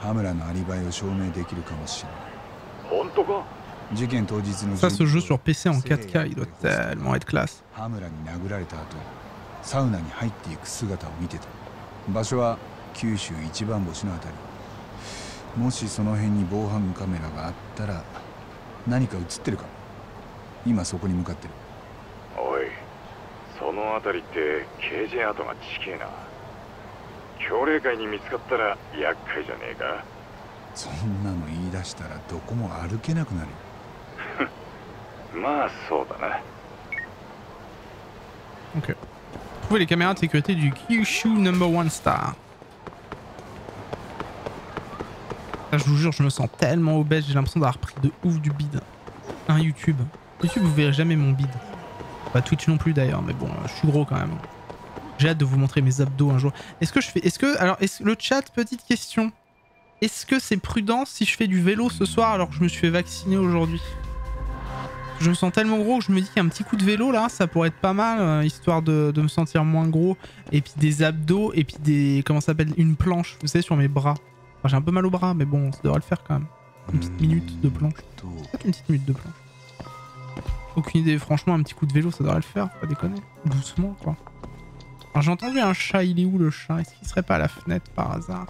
羽村のアリバイを証明できるかもしれない。本当か？ 事件当日の Ça, ce jeu sur PC en 4K, il doit tellement être classe. 羽村に殴られた後、サウナに入っていく姿を見てた。場所は九州一番星のあたり。もしその辺に防犯カメラがあったら何か映ってるかも。今そこに向かってる。おい、そのあたりって刑事跡が近えな。協霊会に見つかったら厄介じゃねえか。そんなの言い出したらどこも歩けなくなる。まあそうだな。Ok. Trouvez les caméras de sécurité du Kyushu No.1 Star. Là, je vous jure, je me sens tellement obèse, j'ai l'impression d'avoir pris de ouf du bide. Un YouTube. YouTube, vous verrez jamais mon bide. Pas Twitch non plus d'ailleurs, mais bon, je suis gros quand même. J'ai hâte de vous montrer mes abdos un jour. Est-ce que je fais... Alors, le chat, petite question. Est-ce que c'est prudent si je fais du vélo ce soir alors que je me suis fait vacciner aujourd'hui? Je me sens tellement gros que je me dis qu'un petit coup de vélo là, ça pourrait être pas mal, histoire de me sentir moins gros. Et puis des abdos, et puis des... Comment ça s'appelle? Une planche, vous savez, sur mes bras. Enfin, j'ai un peu mal au bras, mais bon, ça devrait le faire quand même. Une petite minute de planche. Peut-être une petite minute de planche. Aucune idée, franchement, un petit coup de vélo, ça devrait le faire, faut pas déconner. Doucement, quoi. Alors, j'ai entendu un chat, il est où le chat? Est-ce qu'il serait pas à la fenêtre par hasard?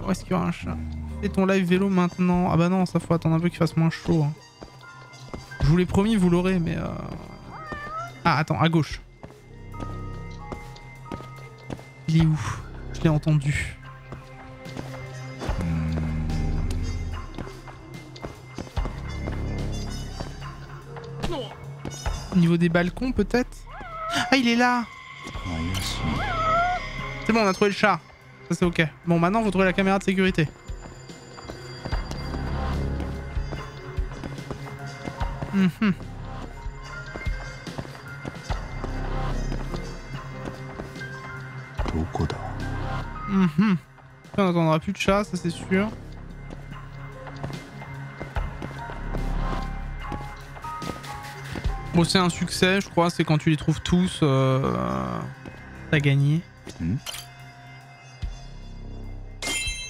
Où est-ce qu'il y aura un chat? Fais ton live vélo maintenant. Ah bah non, ça faut attendre un peu qu'il fasse moins chaud. Hein. Je vous l'ai promis, vous l'aurez, mais... Ah, attends, à gauche. Il est où? Je l'ai entendu. Au niveau des balcons, peut-être? Ah, il est là! C'est bon, on a trouvé le chat. Ça, c'est ok. Bon, maintenant, vous trouvez la caméra de sécurité. Mhm. Mhm. On n'entendra plus de chat, ça c'est sûr. Bon, c'est un succès, je crois. C'est quand tu les trouves tous, t'as gagné.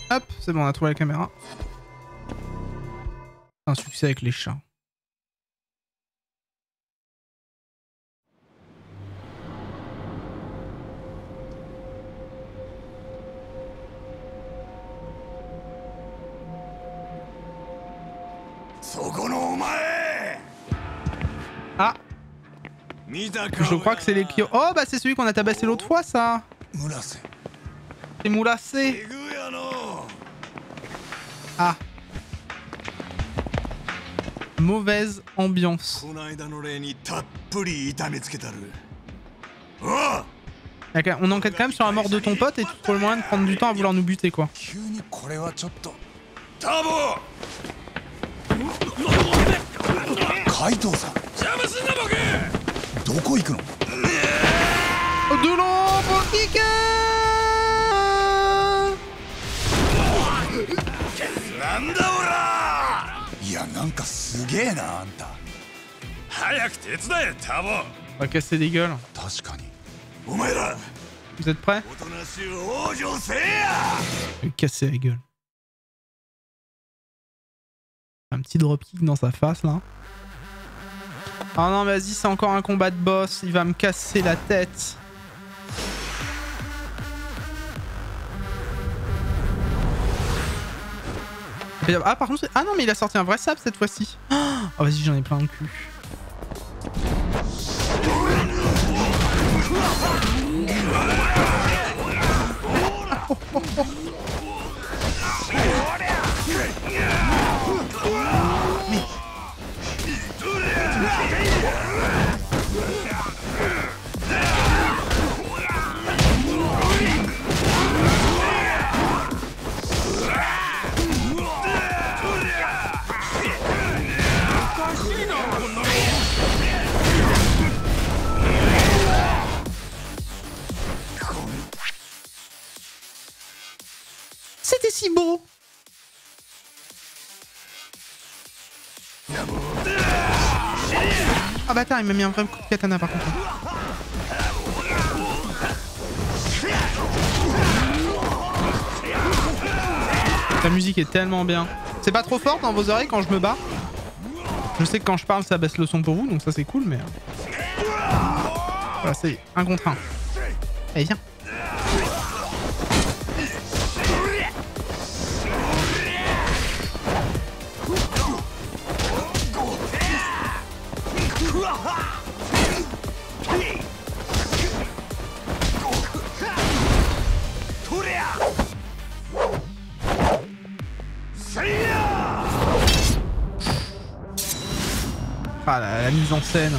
Hop, c'est bon, on a trouvé la caméra. Un succès avec les chats. Ah, je crois que c'est les Kyo. Oh bah c'est celui qu'on a tabassé l'autre fois, ça. C'est Moulassé. Ah. Mauvaise ambiance. On enquête quand même sur la mort de ton pote et tu trouves le moyen de prendre du temps à vouloir nous buter, quoi. De l'ombre kick. On va casser des gueules. Vous êtes prêts? Je vais casser la gueule. Un petit dropkick dans sa face là. Oh non, vas-y, c'est encore un combat de boss. Il va me casser la tête. Ah, par contre, ah non, mais il a sorti un vrai sable cette fois-ci. Oh, vas-y, j'en ai plein le cul. si beau. Ah bâtard, il m'a mis un vrai coup de katana par contre. La musique est tellement bien. C'est pas trop fort dans vos oreilles quand je me bats? Je sais que quand je parle ça baisse le son pour vous, donc ça c'est cool, mais... Voilà, c'est un contre un. Allez, viens. Ah la mise en scène.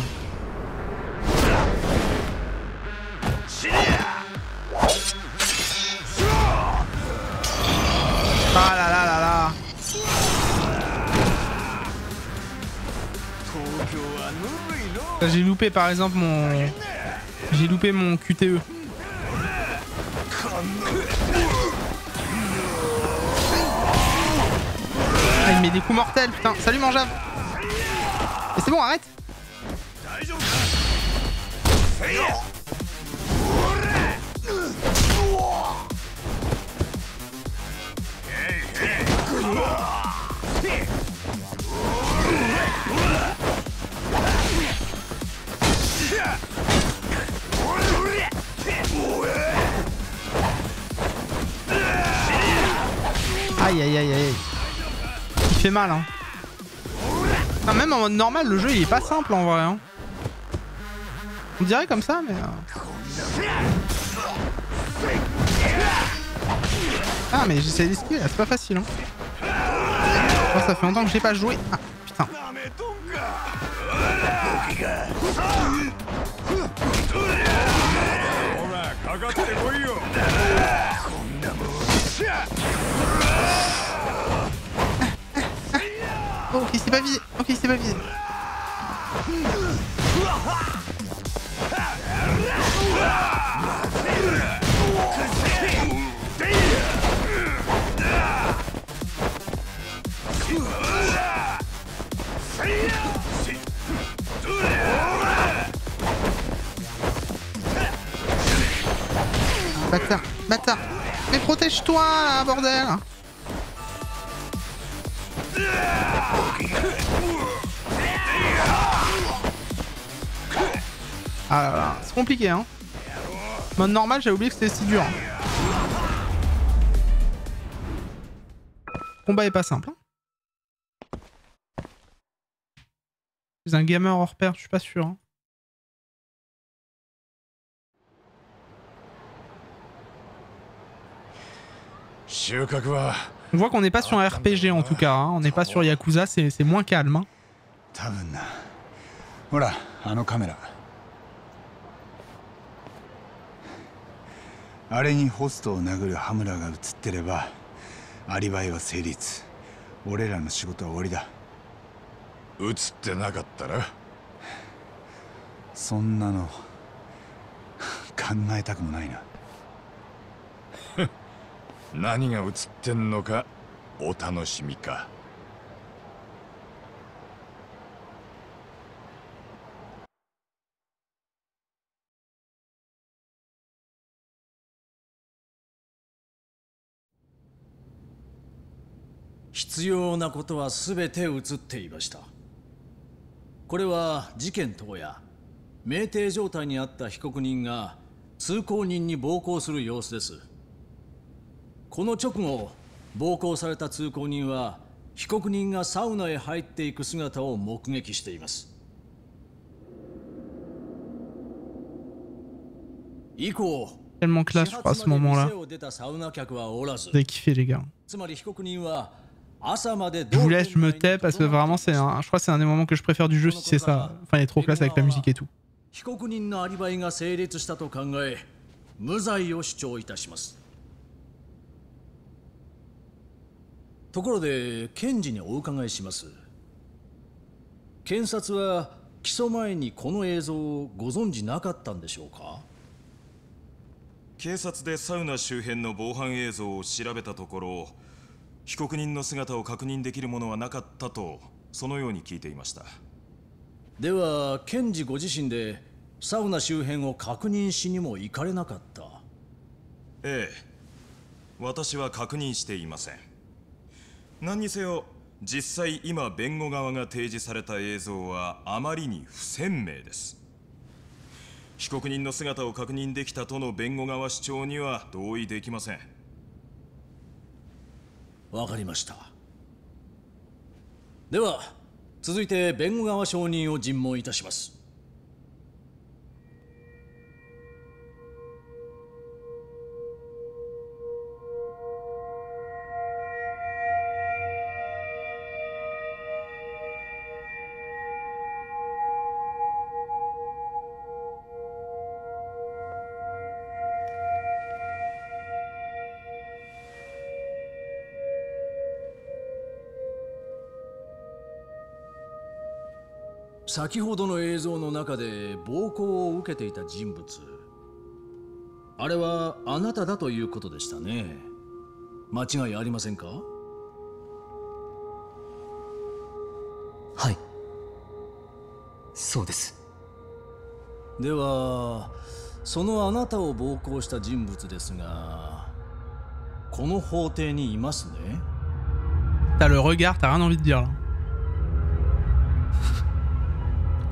Ah là là là là. J'ai loupé par exemple mon... J'ai loupé mon QTE. Ah, il met des coups mortels, putain. Salut Manjave. Et c'est bon, arrête. Aïe aïe aïe aïe. Il fait mal hein. Enfin, même en mode normal le jeu il est pas simple en vrai hein. On dirait comme ça mais... Ah mais j'essaie d'esquiver là, c'est pas facile hein. Oh, ça fait longtemps que j'ai pas joué. Ah putain. Oh, ok, c'est pas visé. Ok, c'est pas visé. Bâtard, bâtard. Mais protège-toi là, bordel. Ah là là, c'est compliqué hein. Mode normal, j'avais oublié que c'était si dur. Le combat est pas simple. Hein. Je suis un gamer hors pair, je suis pas sûr. Hein. On voit qu'on n'est pas sur un RPG en tout cas, hein. On n'est pas sur Yakuza, c'est moins calme. Hein.必要なことは全て映っていました。これは事件当夜、酩酊状態にあった被告人が通行人に暴行する様子です。この直後、暴行された通行人は被告人がサウナへ入っていく姿を目撃しています。以降、 Tellement classe, je crois, à ce moment-là. Vous avez kiffé, les gars. Je vous laisse, je me tais parce que vraiment, c'est je crois que c'est un des moments que je préfère du jeu si c'est ça. Enfin, il est trop classe avec la musique et tout. 被告人のアリバイが成立したと考え、無罪を主張いたします。ところで、検事にお伺いします。検察は起訴前にこの映像をご存じなかったんでしょうか？警察でサウナ周辺の防犯映像を調べたところ、被告人の姿を確認できるものはなかったとそのように聞いていました。では検事ご自身でサウナ周辺を確認しにも行かれなかった？ええ、私は確認していません。何にせよ実際今弁護側が提示された映像はあまりに不鮮明です。被告人の姿を確認できたとの弁護側主張には同意できません。わかりました。では続いて弁護側証人を尋問いたします。先ほどの映像の中で暴行を受けていた人物、あれはあなただということでしたね。間違いありませんか？はい、そうです。ではそのあなたを暴行した人物ですが、この法廷にいますね。T'as le regard, t'as rien envie de dire là.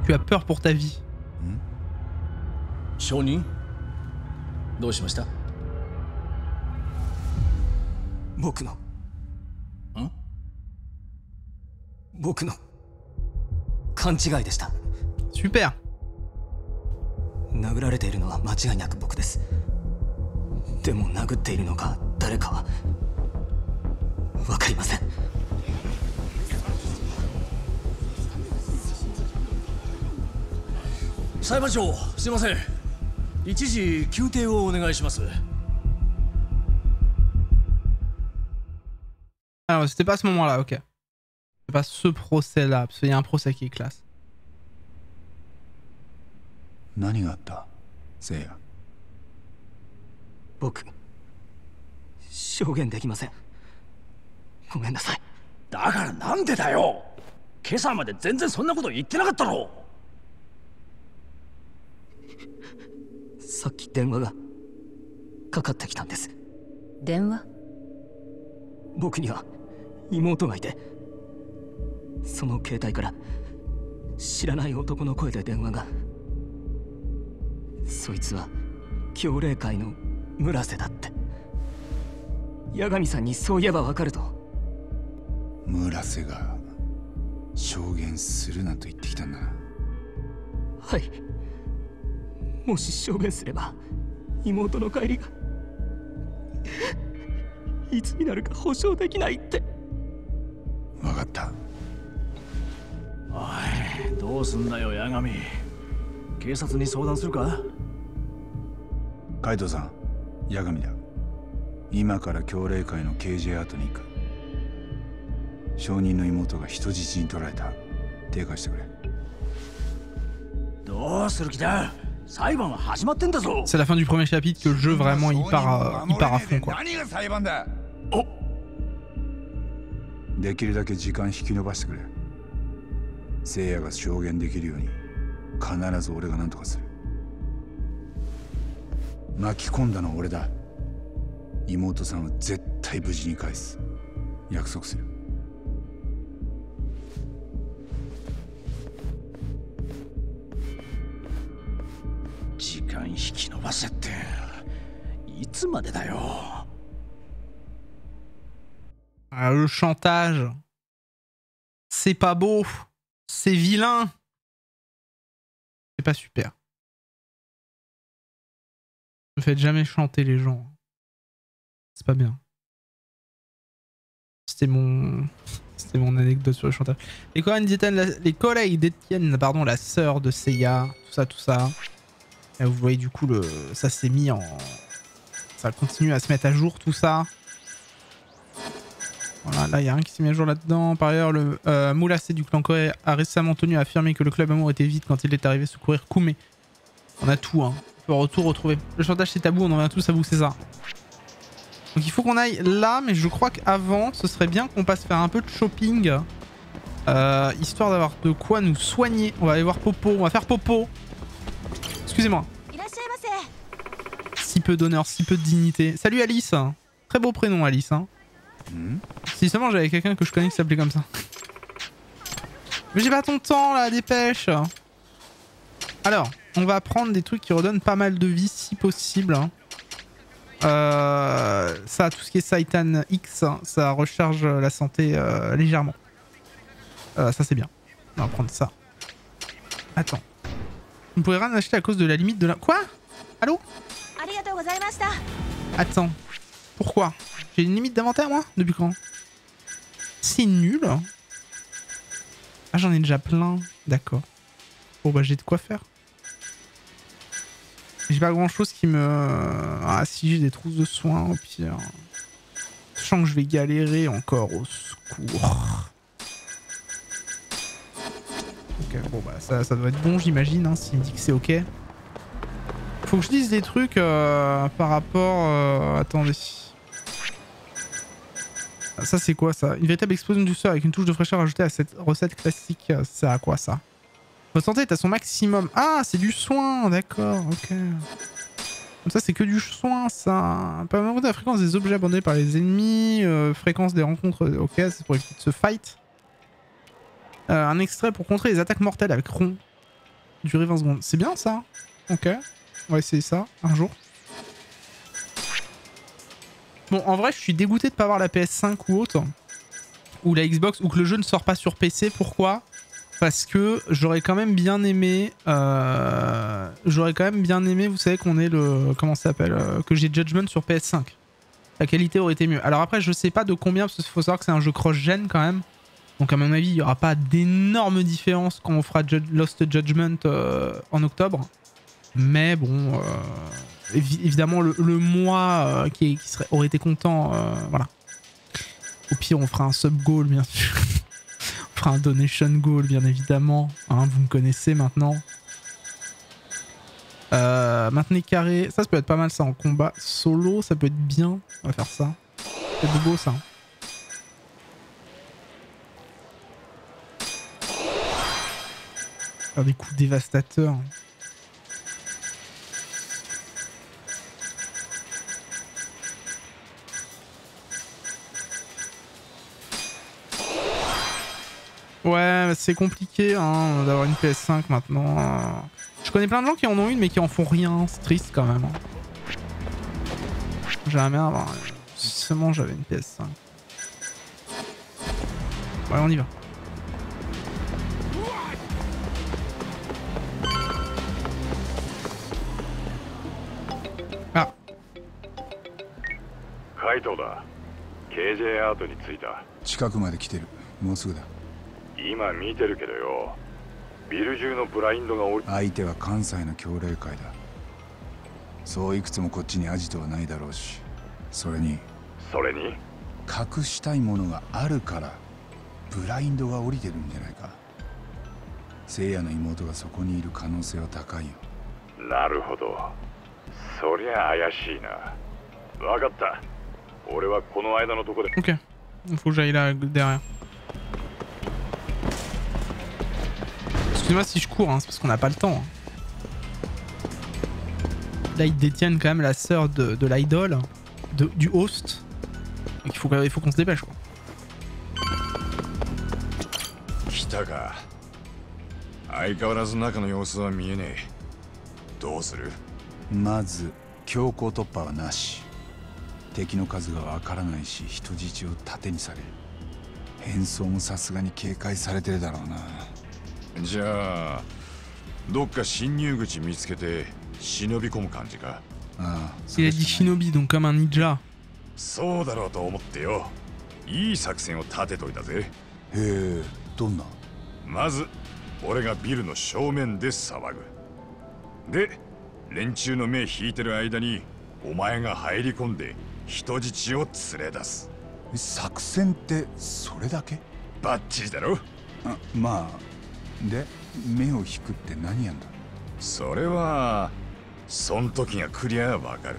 Tu as peur pour ta vie. 証人、どうしました？僕の勘違いでした。Super。殴られているのは間違いなく僕です。でも殴っているのか誰かは分かりません。裁判長、すいません。一時休廷をお願いします。Alors, c'était pas à ce moment-là, ok. C'est pas ce procès-là, parce qu'il y a un procès qui est classe. 何があった？せいや。僕、証言できません。ごめんなさい。だからなんでだよ。今朝まで全然そんなこと言ってなかったろ。さっき電話がかかってきたんです。電話？僕には妹がいて、その携帯から知らない男の声で電話が。そいつは教霊会の村瀬だって。八神さんにそう言えばわかると。村瀬が証言するなと言ってきたんだな。はい、もし証言すれば妹の帰りがいつになるか保証できないって。分かった。おい、どうすんだよ八神。警察に相談するか？海藤さん、八神だ。今から教霊会の KJ 跡に行く。証人の妹が人質に取られた。手貸してくれ。どうする気だ？裁判は始まってんだぞ。 C'est la fin du premier chapitre que le jeu vraiment il part à fond quoi. 何が裁判だ。できるだけ時間引き延ばしてくれ。聖夜が証言できるように必ず俺が何とかする。巻き込んだのは俺だ。妹さんを絶対無事に返す。約束する。時間引き延ばせっていつまでだよ。Ah, le chantage, c'est pas beau, c'est vilain, c'est pas super. Ne faites jamais chanter les gens, c'est pas bien. C'était mon anecdote sur le chantage. Les collègues d'Étienne, pardon, la sœur de Seiya, tout ça. Et vous voyez du coup ça s'est mis en, ça continue à se mettre à jour tout ça. Voilà, là il y a un qui s'est mis à jour là-dedans. Par ailleurs, le Moulassé du clan Koei a récemment tenu à affirmer que le club Amour était vide quand il est arrivé secourir Koumé. On a tout, hein. On peut tout retrouver. Le chantage c'est tabou, on en vient tous à vous, c'est ça. Donc il faut qu'on aille là, mais je crois qu'avant, ce serait bien qu'on passe faire un peu de shopping. Histoire d'avoir de quoi nous soigner. On va aller voir Popo, on va faire Popo. Excusez-moi. Si peu d'honneur, si peu de dignité. Salut Alice. Très beau prénom Alice. Hein. Si seulement j'avais quelqu'un que je connais qui s'appelait comme ça. Mais j'ai pas ton temps là, dépêche. Alors, on va prendre des trucs qui redonnent pas mal de vie si possible. Ça, tout ce qui est Saitan X, ça recharge la santé légèrement. Ça c'est bien. On va prendre ça. Attends. Vous ne pouvez rien acheter à cause de la limite de la... Quoi? Allô? Attends. Pourquoi? J'ai une limite d'inventaire moi? Depuis quand? C'est nul. Ah j'en ai déjà plein. D'accord. Bon bah j'ai de quoi faire. J'ai pas grand chose qui me... Ah si, j'ai des trousses de soins au pire. Je sens que je vais galérer encore, au secours. Ok, bon bah ça doit être bon j'imagine, hein, s'il me dit que c'est ok. Faut que je dise des trucs par rapport... attendez. Ça c'est quoi ça? Une véritable explosion de douceur avec une touche de fraîcheur ajoutée à cette recette classique. C'est à quoi ça? Votre santé est à son maximum. Ah, c'est du soin, d'accord, ok. Comme ça, c'est que du soin, ça. Pas mal augmenter la fréquence des objets abandonnés par les ennemis, fréquence des rencontres, ok, c'est pour éviter de se fight. Un extrait pour contrer les attaques mortelles avec rond. Durée 20 secondes. C'est bien ça. Ok, on va essayer ça un jour. Bon, en vrai, je suis dégoûté de pas avoir la PS5 ou autre. Ou la Xbox, ou que le jeu ne sort pas sur PC. Pourquoi ? Parce que j'aurais quand même bien aimé... vous savez qu'on est le... Comment ça s'appelle que j'ai Judgment sur PS5. La qualité aurait été mieux. Alors après, je sais pas de combien, parce qu'il faut savoir que c'est un jeu cross-gen quand même. Donc à mon avis, il n'y aura pas d'énormes différences quand on fera Lost Judgment en octobre. Mais bon... évidemment, le mois qui aurait été content, voilà. Au pire, on fera un sub-goal, bien sûr. On fera un donation goal, bien évidemment. Hein, vous me connaissez maintenant. Maintenez carré. Ça peut être pas mal, ça, en combat solo. Ça peut être bien. On va faire ça. C'est beau, ça. Faire des coups dévastateurs. Ouais, c'est compliqué hein, d'avoir une PS5 maintenant. Je connais plein de gens qui en ont une mais qui en font rien. C'est triste quand même. J'aimerais bien avoir... Si seulement j'avais une PS5. Ouais, on y va. Ah. Kaitoだ。KJ アートに着いた。近くまで来てる。もうすぐだ。今見てるけどよ。ビル中のブラインドが降り。相手は関西の協力会だ。そういくつもこっちにアジトはないだろうし。それに隠したいものがあるからブラインドが降りてるんじゃないか。聖夜の妹がそこにいる可能性は高いよ。なるほど。そりゃ怪しいな。分かった。俺はこの間のとこで。Ok. Il faut que j'aille là derrière. Excusez-moi si je cours, hein, c'est parce qu'on n'a pas le temps. Là, ils détiennent quand même la sœur de l'idole, du host. Donc il faut qu'on se dépêche, quoi. 来たか。相変わらず中の様子は見えねえ。どうする？まず強行突破はなし。敵の数がわからないし、人質を盾にされる。変装もさすがに警戒されてるだろうな。じゃあどっか侵入口見つけて忍び込む感じか。ああ、Il a dit shinobi, donc comme un ninja. そうだろうと思ってよ。いい作戦を立てといたぜ。へえ、どんな？まず俺がビルの正面で騒ぐ。で連中の目引いてる間にお前が入り込んで人質を連れ出す。作戦ってそれだけ？バッチリだろ。あ、まあで目を引くって何やんだ？それはそん時が来りゃわかる。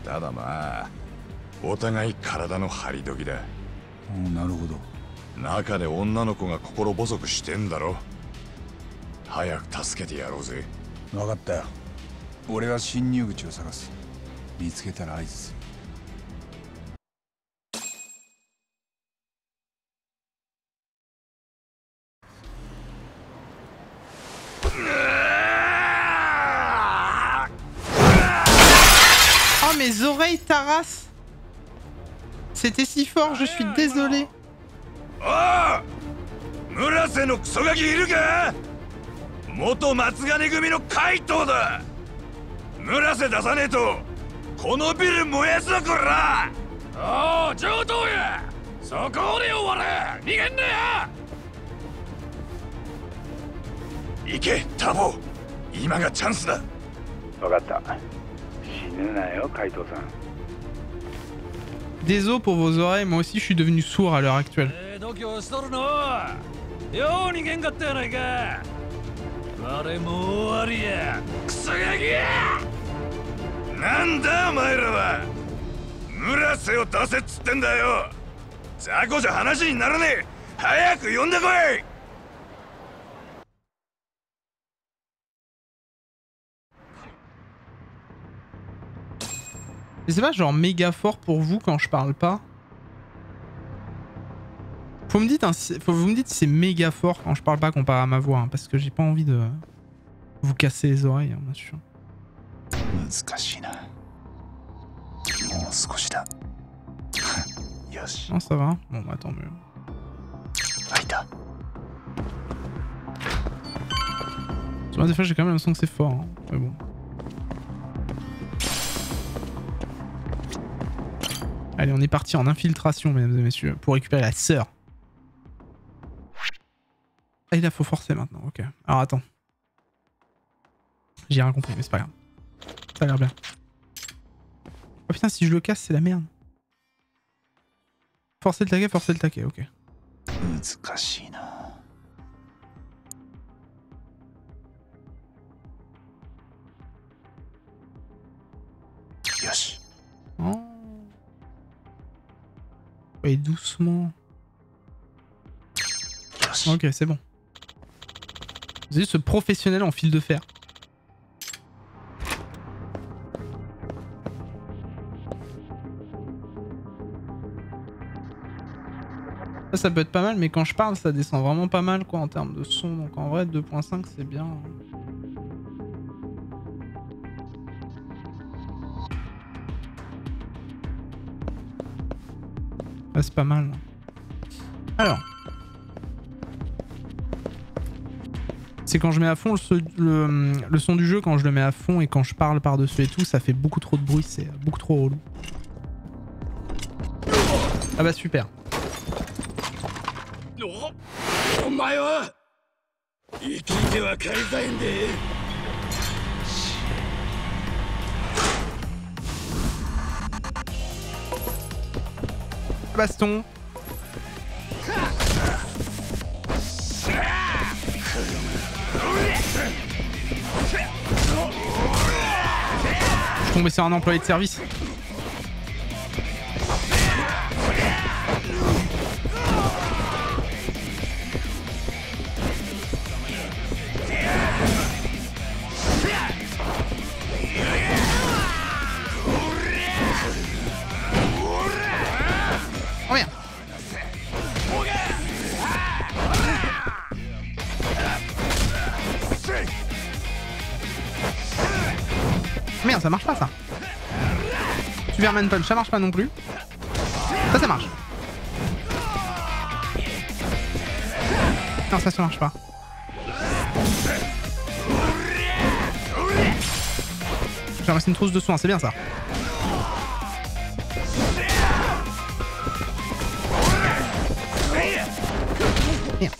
ただまあお互い体の張り時だ。なるほど。中で女の子が心細くしてんだろ。早く助けてやろうぜ。分かったよ。俺は侵入口を探す。見つけたら合図する。Oh mes oreilles Taras. C'était si fort, je suis désolé. おう、村瀬のクソガキいるか。元松金組の怪盗だ。村瀬出さねえとこのビル燃やすぞこら。おう上等や。そこで終われ。逃げんなや。行けターボ、今がチャンスだ。分かった。死ぬなよ怪盗さん。Désolé pour vos oreilles, moi aussi je suis devenu sourd à l'heure actuelle. 度胸しとるの。よう逃げんかったやないか。あれもう終わりや。クソガキや。なんだお前らは。村瀬を出せっつってんだよ。雑魚じゃ話にならねえ。早く呼んでこい。C'est pas genre méga fort pour vous quand je parle pas. Vous me dites si c'est méga fort quand je parle pas comparé à ma voix, hein, parce que j'ai pas envie de vous casser les oreilles, hein, bien sûr. Non, ça va. Bon, bah tant mieux. Des fois j'ai quand même l'impression que c'est fort, hein, mais bon. Allez, on est parti en infiltration, mesdames et messieurs, pour récupérer la sœur. Ah, il faut forcer maintenant, ok. Alors attends. J'ai rien compris, mais c'est pas grave. Ça a l'air bien. Oh putain, si je le casse, c'est la merde. Forcer le taquet, ok. Oh. Et doucement. Ok, c'est bon. Vous avez ce professionnel en fil de fer. Ça peut être pas mal, mais quand je parle, ça descend vraiment pas mal quoi en termes de son. Donc en vrai, 2.5 c'est bien. Ah, c'est pas mal. Alors. C'est quand je mets à fond le son du jeu, quand je le mets à fond et quand je parle par-dessus et tout, ça fait beaucoup trop de bruit, c'est beaucoup trop relou. Ah bah super. Baston. Je suis tombé sur un employé de service. Oh merde. Merde, ça marche pas ça. Superman Punch, ça marche pas non plus. Ça marche. Non, ça marche pas. J'ai ramassé une trousse de soins, c'est bien ça. Merde.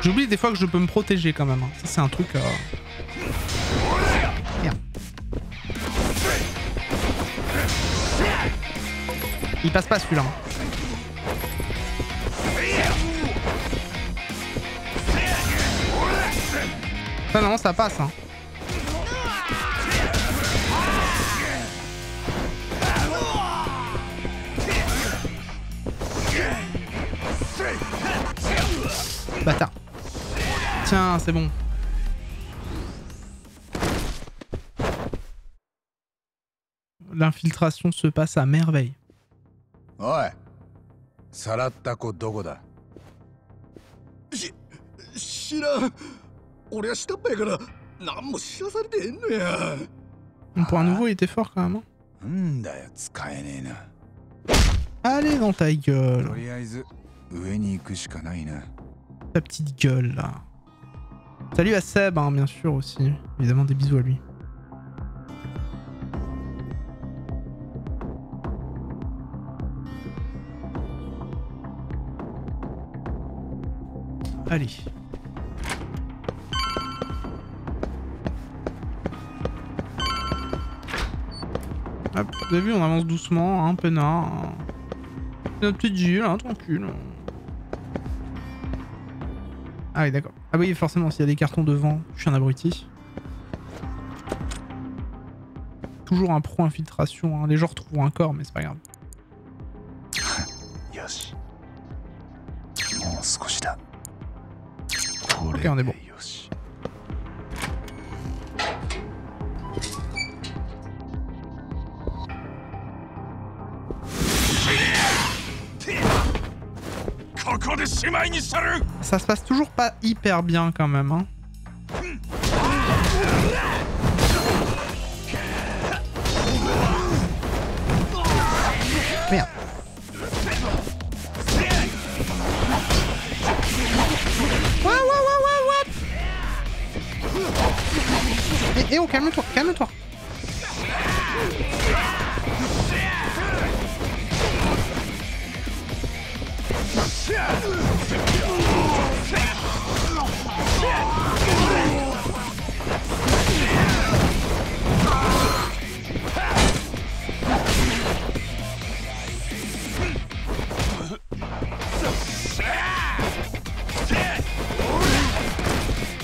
J'oublie des fois que je peux me protéger quand même. Ça c'est un truc... Merde. Il passe pas celui-là. Ça, non, ça passe, hein. Bâtard. Tiens, c'est bon. L'infiltration se passe à merveille. おい、さらった子どこだ？知らん。俺は下っ端やから何も知らされてへんのや。Pour un nouveau, il était fort quand même. んだよ、使えねえな。 Allez dans ta gueule. とりあえず上に行くしかないな。 Ta petite gueule là. Salut à Seb, hein, bien sûr aussi. Évidemment des bisous à lui. Allez. Hop, vous avez vu, on avance doucement, hein, peinard. Hein. Notre petite île, hein, tranquille. Ah oui, d'accord. Ah oui, forcément, s'il y a des cartons devant, je suis un abruti. Toujours un pro infiltration, hein. Les gens retrouveront un corps, mais c'est pas grave. Ok, on est bon. Ça se passe toujours pas hyper bien quand même, hein. Merde. What? Eh oh, calme-toi, calme-toi.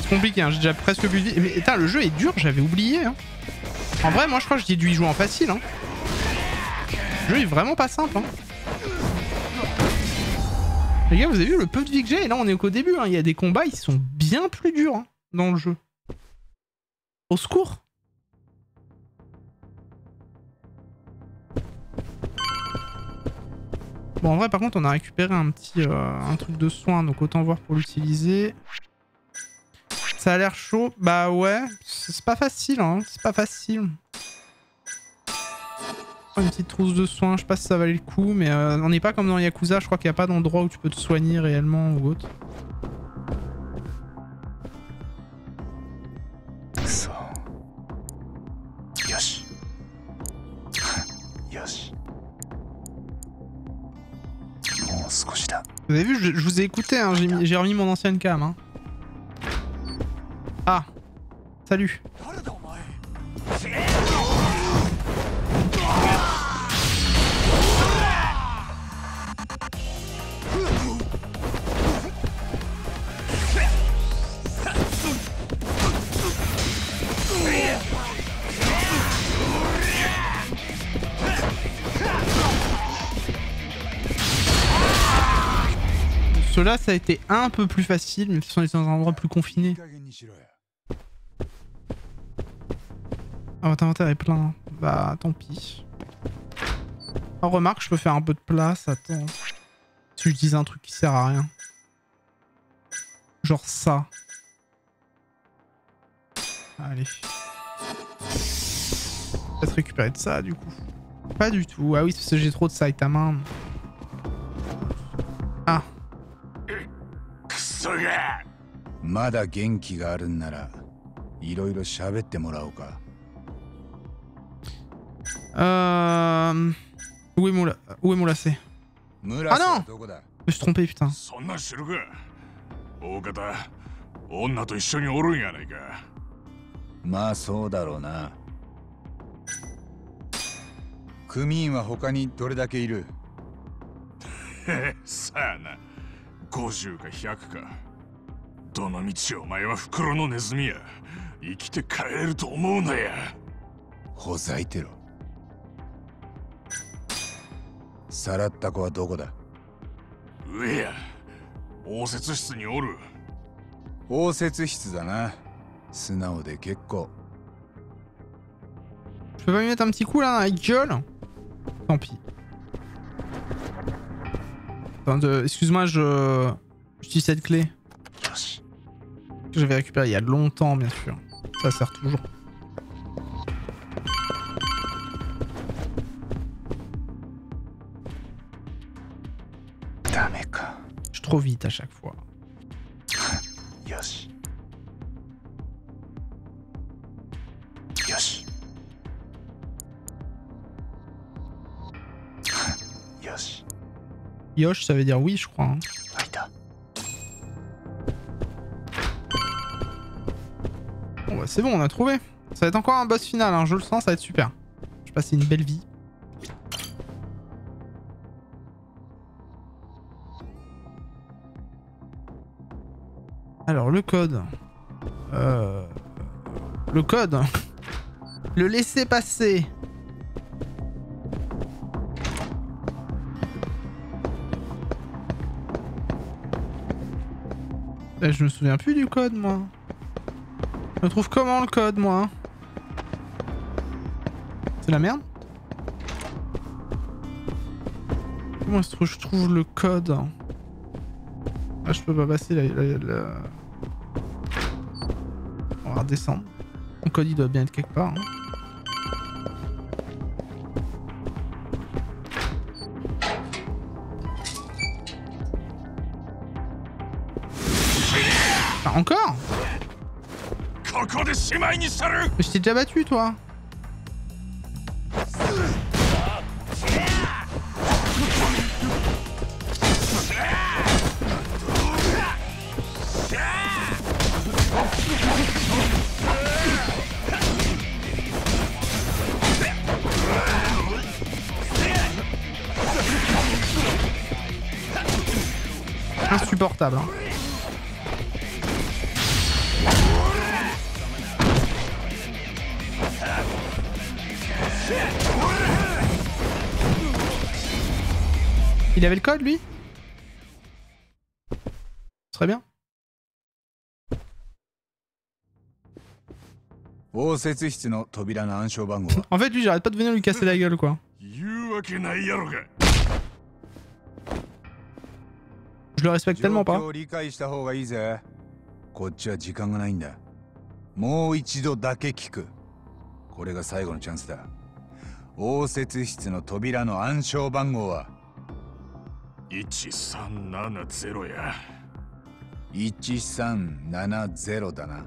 C'est compliqué, hein, j'ai déjà presque bu de vie. Mais putain, le jeu est dur, j'avais oublié. Hein. En vrai, moi je crois que j'ai dû y jouer en facile. Hein. Le jeu est vraiment pas simple. Hein. Les gars, vous avez vu le peu de vie que j'ai? Et là, on est qu'au début. Hein. Il y a des combats, ils sont bien plus durs hein, dans le jeu. Au secours! Bon, en vrai, par contre, on a récupéré un petit un truc de soin, donc autant voir pour l'utiliser. Ça a l'air chaud. Bah ouais, c'est pas facile, hein. C'est pas facile. Une petite trousse de soins, je sais pas si ça valait le coup, mais on n'est pas comme dans Yakuza, je crois qu'il n'y a pas d'endroit où tu peux te soigner réellement ou autre. Vous avez vu, je vous ai écouté, hein, j'ai remis mon ancienne cam. Hein. Ah, salut. Ceux-là, ça a été un peu plus facile, mais ce sont dans un endroit plus confiné. Ah, votre inventaire est plein. Bah, tant pis. Oh, remarque, je peux faire un peu de place. Attends. Si j'utilise un truc qui sert à rien. Genre ça. Allez. Peut-être récupérer de ça, du coup. Pas du tout. Ah oui, parce que j'ai trop de Saitama. Ah. まだ元気があるんならいろいろ喋ってもらおうか。Où est mon lacet? Ah non! Je me suis trompé, putain. そんなん知るか。大方、女と一緒におるんやないか。まあそうだろうな。組員は他にどれだけいる？さあな、50か100か。どの道お前は袋のネズミや。生きて帰れると思うなや。ほざいてろ。さらった子はどこだ？上や。応接室におる。応接室だな。素直で結構。Je peux pas lui mettre un petit coup là dans la gueule? Tant pis. Excuse-moi, j'utilise cette clé. Que j'avais récupérée il y a longtemps, bien sûr. Ça sert toujours. Je suis trop vite à chaque fois. Yoshi. Yoshi. Yoshi. Yosh, ça veut dire oui, je crois. Hein. Bon bah c'est bon, on a trouvé. Ça va être encore un boss final, hein, je le sens, ça va être super. Je passe une belle vie. Alors le code. Le code. Le laisser passer. Je me souviens plus du code, moi. Je trouve comment le code, moi? C'est la merde? Comment est-ce que je trouve le code? Ah, je peux pas passer la... On va redescendre. Mon code, il doit bien être quelque part. Hein. Ah, encore? Mais je t'ai déjà battu, toi. Insupportable. Hein. Il avait le code, lui? Très bien. En fait, lui, j'arrête pas de venir lui casser la gueule, quoi. Je le respecte tellement pas. こっちは時間がないんだ。もう一度だけ聞く。これが最後のチャンスだ。応接室の扉の暗証番号は1370や。1370だな。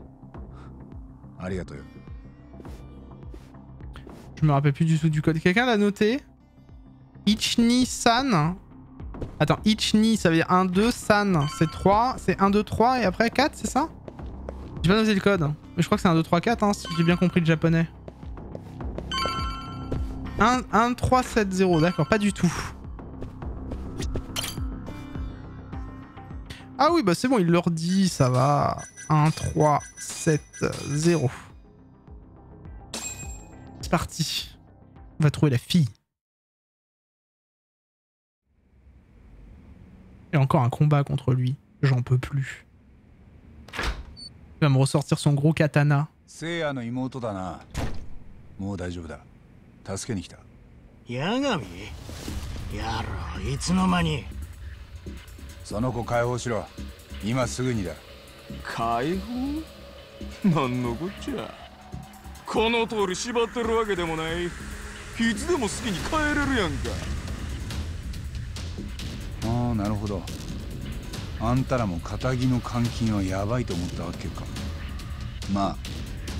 ありがとうよ。Je me rappelle plus du tout du code. Quelqu'un l'a noté? Ichni-san. Attends, Ichni, ça veut dire 1, 2, San, c'est 3, c'est 1, 2, 3 et après 4, c'est ça? J'ai pas noté le code, mais je crois que c'est 1, 2, 3, 4, hein, si j'ai bien compris le japonais. 1, 3, 7, 0, d'accord, pas du tout. Ah oui, bah c'est bon, il leur dit, ça va. 1, 3, 7, 0. C'est parti. On va trouver la fille. Et encore un combat contre lui. J'en peux plus. Il va me ressortir son gros katana. Ahあ、なるほど。あんたらも堅気の監禁はやばいと思ったわけか。まあ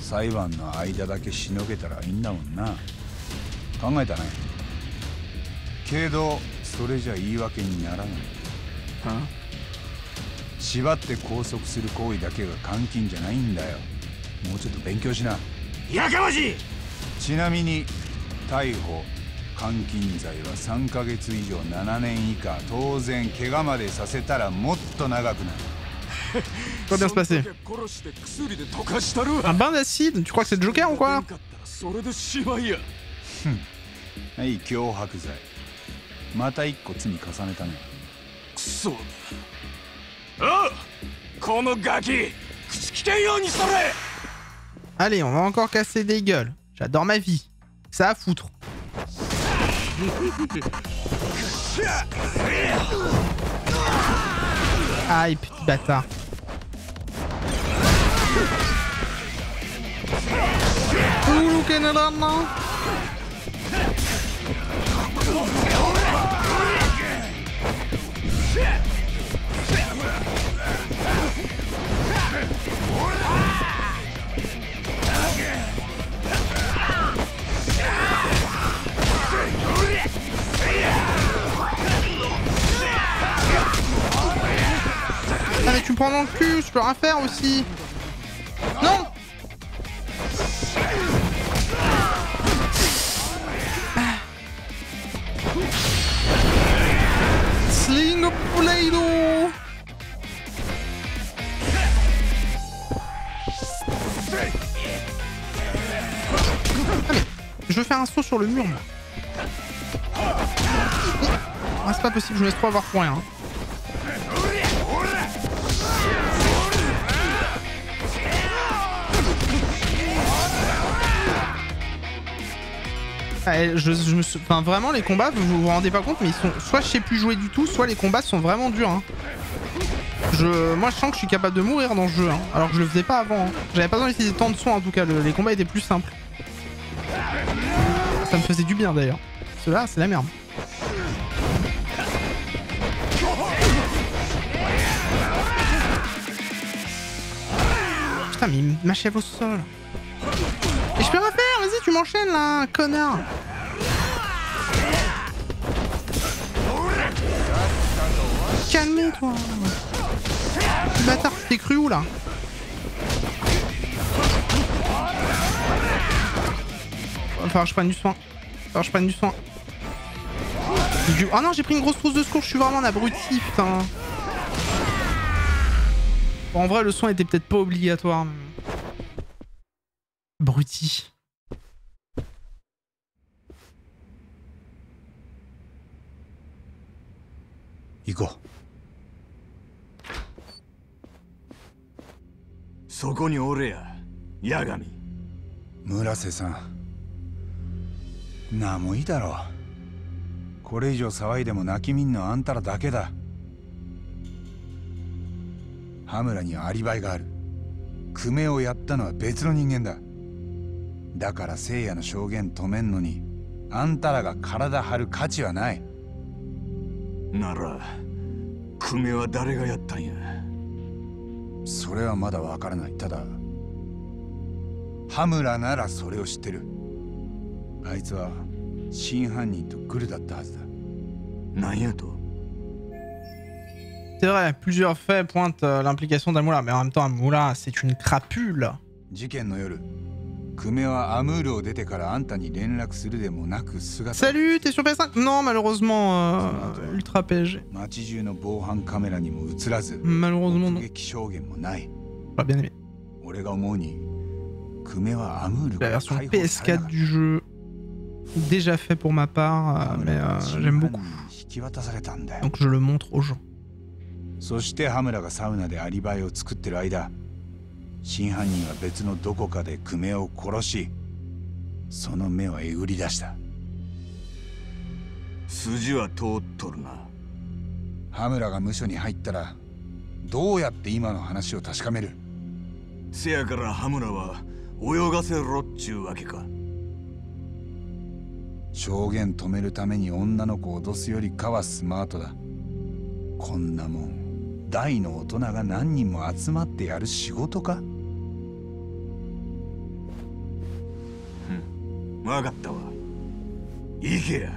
裁判の間だけしのげたらいいんだもんな。考えたね。けどそれじゃ言い訳にならない。は？縛って拘束する行為だけが監禁じゃないんだよ。もうちょっと勉強しな。やかましい。ちなみに逮捕監禁罪は3ヶ月以上7年以下、当然怪我までさせたらもっと長くなる。va bien se passer. Un bain d'acide? Tu crois que c'est le Joker ou quoi? はい、脅迫罪。また一個罪重ねたね。くそだ。あ、このガキ、口利けんようにしとれ。 Allez, on va encore casser des gueules. J'adore ma vie. Ça à foutre. Aïe, petit bâtard. Ouh, Canada, non. Ah mais tu me prends dans le cul, je peux rien faire aussi. Non. Sling Play-Doh. Ah mais je veux faire un saut sur le mur moi. Ah, c'est pas possible, je me laisse trop avoir pour rien. Enfin vraiment les combats, vous vous rendez pas compte, mais ils sont soit je sais plus jouer du tout, soit les combats sont vraiment durs. Hein. Moi je sens que je suis capable de mourir dans ce jeu, hein, alors que je le faisais pas avant. Hein. J'avais pas besoin d'utiliser tant de soins en tout cas, les combats étaient plus simples. Ça me faisait du bien d'ailleurs. Ceux-là c'est la merde. Putain mais il m'achève au sol. Et je peux rien faire, vas-y tu m'enchaînes là, connard. Calmez-toi. Bâtard, tu t'es cru où là? Va falloir que je prenne du soin. Oh non, j'ai pris une grosse trousse de secours, je suis vraiment un abruti, putain. Bon, en vrai, le soin était peut-être pas obligatoire. Mais... Abruti. Iko. そこにおれや、八神。村瀬さん。なあもういいだろう。これ以上騒いでも泣きみんのあんたらだけだ。羽村にはアリバイがある。久米をやったのは別の人間だ。だから聖夜の証言止めんのにあんたらが体張る価値はない。なら久米は誰がやったんや。それはまだわからない。ただ羽村ならそれを知ってる。あいつは真犯人とグルだったはずだ。なんやと。 C'est vrai, plusieurs faits pointent l'implication d'Amura, mais en même temps, Amura, c'est une crapule. 事件の夜、久米はアムールを出てからあんたに連絡するでもなく姿。 Salut, t'es sur PS5? Non, malheureusement, Ultra PSG. 街中の防犯カメラにも映らず、 malheureusement, 目撃証言もない。 Pas bien aimé. 俺が思うに、久米はアムール La version PS4 du jeu, déjà fait pour ma part, mais j'aime beaucoup. Donc je le montre aux gens. そして羽村がサウナでアリバイを作ってる間、真犯人は別のどこかで久米を殺し、その目をえぐり出した。筋は通っとるな。羽村が無所に入ったら、どうやって今の話を確かめる？せやから羽村は泳がせろっちゅうわけか。証言止めるために女の子を脅すよりかはスマートだ。こんなもん。 大の大人が何人も集まってやる仕事か？わかったわ。行けや。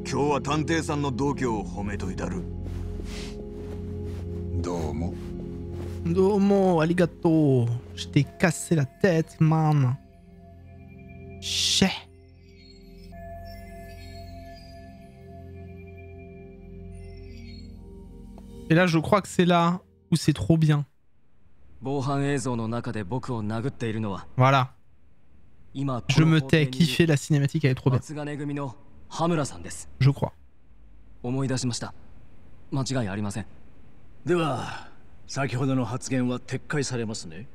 今日は探偵さんの度胸を褒めといたる。どうも。どうも、ありがとう。Je t'ai cassé la tête, man. Chais. Et là, je crois que c'est là ou c'est trop bien? 防犯映像の中で僕を殴っているのは Voilà. 今 Je me tais, kiffer la cinématique, elle est trop bien. 松金組の羽村さんです。 Je crois. 思い出しました。間違いありません。では先ほどの発言は撤回されますね。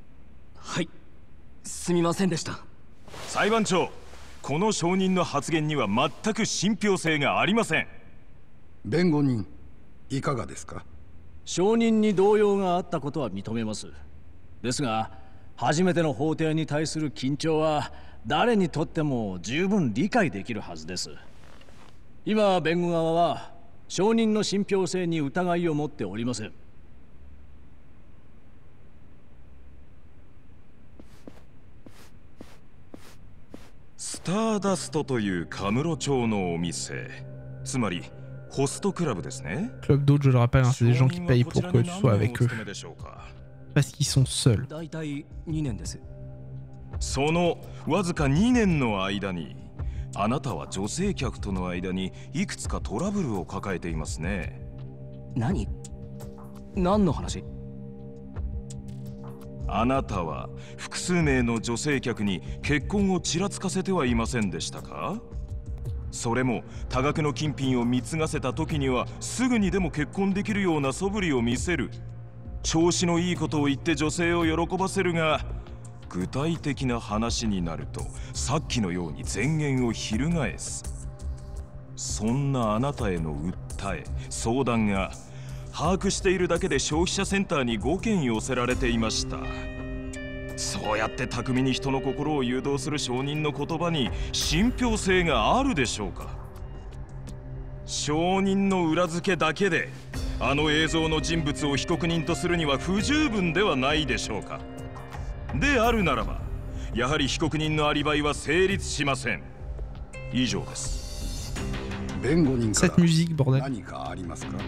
はい、すみませんでした。裁判長、この証人の発言には全く信憑性がありません。弁護人、いかがですか？証人に動揺があったことは認めます。ですが初めての法廷に対する緊張は誰にとっても十分理解できるはずです。今弁護側は証人の信憑性に疑いを持っておりません。スターダストというカムロ町のお店、つまりホストクラブですね。Club d'hôtes, je le rappelle, hein, c'est des gens qui payent pour que tu sois avec eux. Parce qu'ils sont seuls. 大体2年です。そのわずか2年の間に、あなたは女性客との間にいくつかトラブルを抱えていますね。何の話？あなたは複数名の女性客に結婚をちらつかせてはいませんでしたか？それも多額の金品を貢がせた時にはすぐにでも結婚できるような素振りを見せる。調子のいいことを言って女性を喜ばせるが、具体的な話になるとさっきのように前言を翻す。そんなあなたへの訴え、相談が把握しているだけで消費者センターに5件寄せられていました。そうやって巧みに人の心を誘導する証人の言葉に信憑性があるでしょうか？証人の裏付けだけであの映像の人物を被告人とするには不十分ではないでしょうか？であるならば、やはり被告人のアリバイは成立しません。以上です。弁護人から Cette musique, bordel. 何かありますか？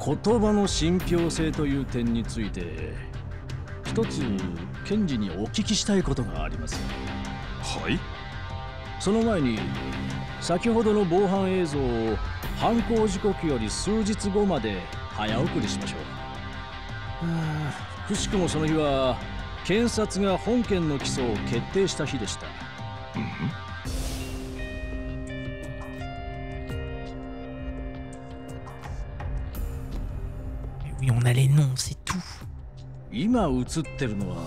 言葉の信憑性という点について一つ検事にお聞きしたいことがあります。はい。その前に先ほどの防犯映像を犯行時刻より数日後まで早送りしましょう。くしくもその日は検察が本件の起訴を決定した日でした。Oui, on a les noms, c'est tout. 今映ってるのは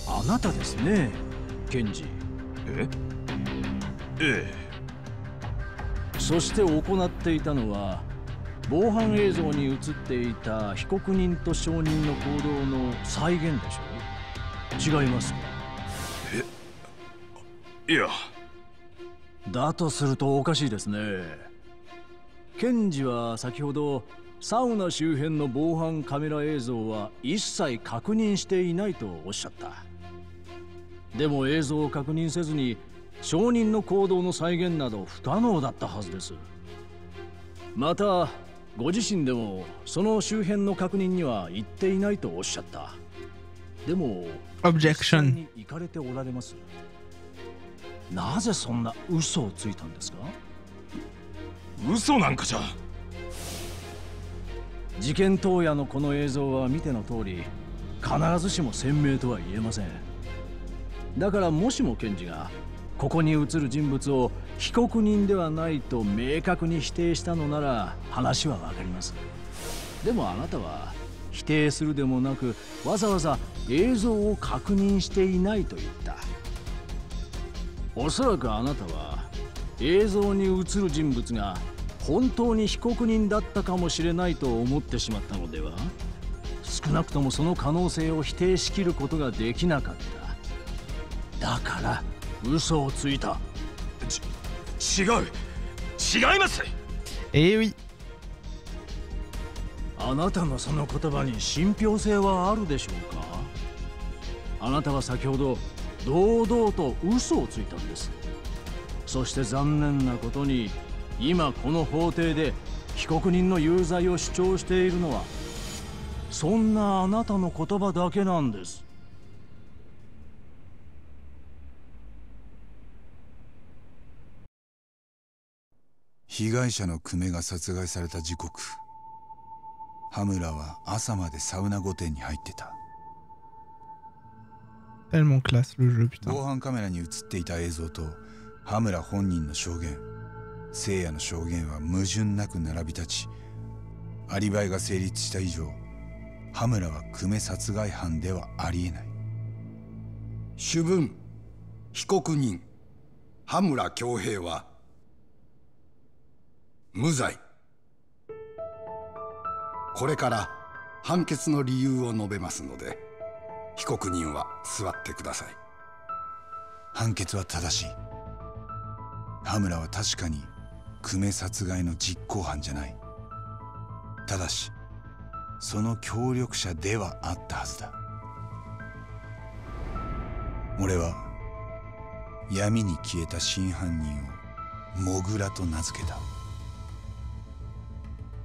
あなたですね、検事。ええ。そして行っていたのは防犯映像に映っていた被告人と証人の行動の再現でしょう？違いますか？いや。だとするとおかしいですね。検事は先ほどサウナ周辺の防犯カメラ映像は一切確認していないとおっしゃった。でも映像を確認せずに証人の行動の再現など不可能だったはずです。またご自身でもその周辺の確認には行っていないとおっしゃった。でもObjection。に行かれておられます。なぜそんな嘘をついたんですか？嘘なんかじゃ。事件当夜のこの映像は見ての通り必ずしも鮮明とは言えません。だからもしも検事がここに映る人物を被告人ではないと明確に否定したのなら話はわかります。でもあなたは否定するでもなくわざわざ映像を確認していないと言った。おそらくあなたは映像に映る人物が本当に被告人だったかもしれないと思ってしまったのでは？少なくともその可能性を否定しきることができなかった。だから嘘をついた。違います。oui。あなたのその言葉に信憑性はあるでしょうか？あなたは先ほど堂々と嘘をついたんです。そして残念なことに今この法廷で被告人の有罪を主張しているのはそんなあなたの言葉だけなんです。被害者の久米が殺害された時刻、羽村は朝までサウナ御殿に入ってた。 Tellement classe le jeu, putain. 防犯カメラに映っていた映像と羽村本人の証言、聖夜の証言は矛盾なく並び立ち、アリバイが成立した以上、羽村は久米殺害犯ではありえない。主文、被告人羽村恭平は無罪。これから判決の理由を述べますので、被告人は座ってください。判決は正しい。羽村は確かに久米殺害の実行犯じゃない。ただしその協力者ではあったはずだ。俺は闇に消えた真犯人をモグラと名付けた。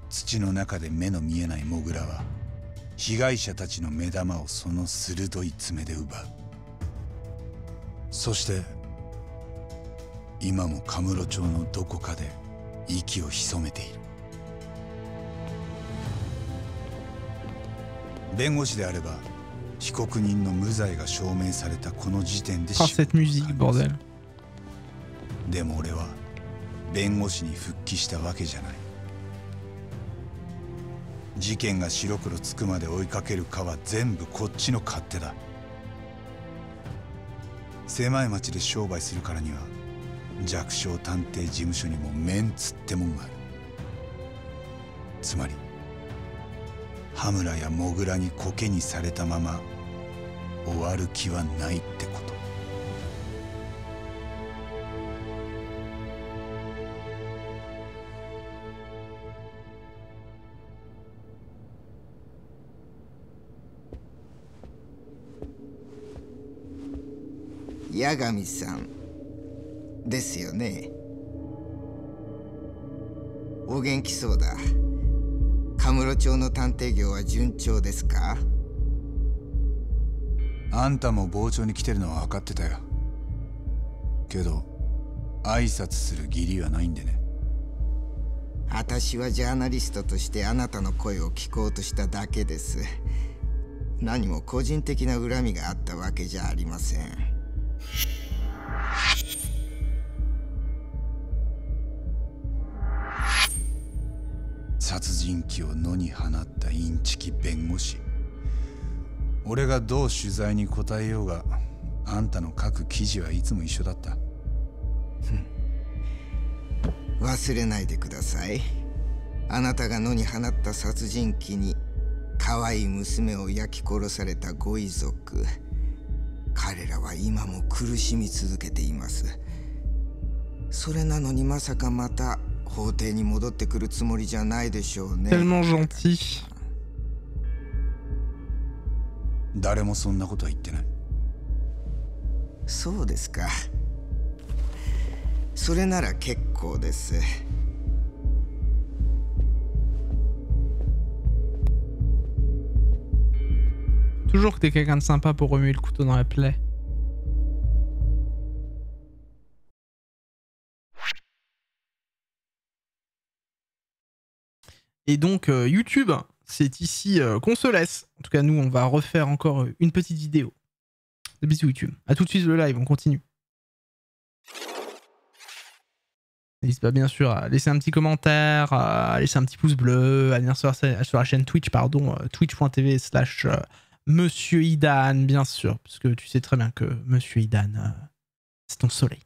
土の中で目の見えないモグラは被害者たちの目玉をその鋭い爪で奪う。そして今もカムロ町のどこかで息を潜めている。弁護士であれば被告人の無罪が証明されたこの時点であ、cette musique, bordel. でも俺は弁護士に復帰したわけじゃない。事件が白黒つくまで追いかけるかは全部こっちの勝手だ。狭い町で商売するからには弱小探偵事務所にもメンツってもんがある。つまり羽村やモグラにコケにされたまま終わる気はないってこと。八神さんですよね。お元気そうだ。カムロ町の探偵業は順調ですか？あんたも傍聴に来てるのは分かってたよ。けど挨拶する義理はないんでね。私はジャーナリストとしてあなたの声を聞こうとしただけです。何も個人的な恨みがあったわけじゃありません。殺人鬼を野に放ったインチキ弁護士。俺がどう取材に答えようがあんたの書く記事はいつも一緒だった。忘れないでください。あなたが野に放った殺人鬼に可愛い娘を焼き殺されたご遺族、彼らは今も苦しみ続けています。それなのにまさかまた法廷に戻ってくるつもりじゃないでしょうね。Tellement gentil。誰もそんなことは言ってない。そうですか。それなら結構です。Toujours que t'es quelqu'un de sympa pour remuer le couteau dans la plaie. Et donc YouTube, c'est ici qu'on se laisse. En tout cas, nous, on va refaire encore une petite vidéo. De bisous YouTube. A tout de suite le live, on continue. N'hésite pas bien sûr à laisser un petit commentaire, à laisser un petit pouce bleu, à venir sur la chaîne Twitch, pardon, twitch.tv/Monsieur Idan, bien sûr, parce que tu sais très bien que Monsieur Idan, c'est ton soleil.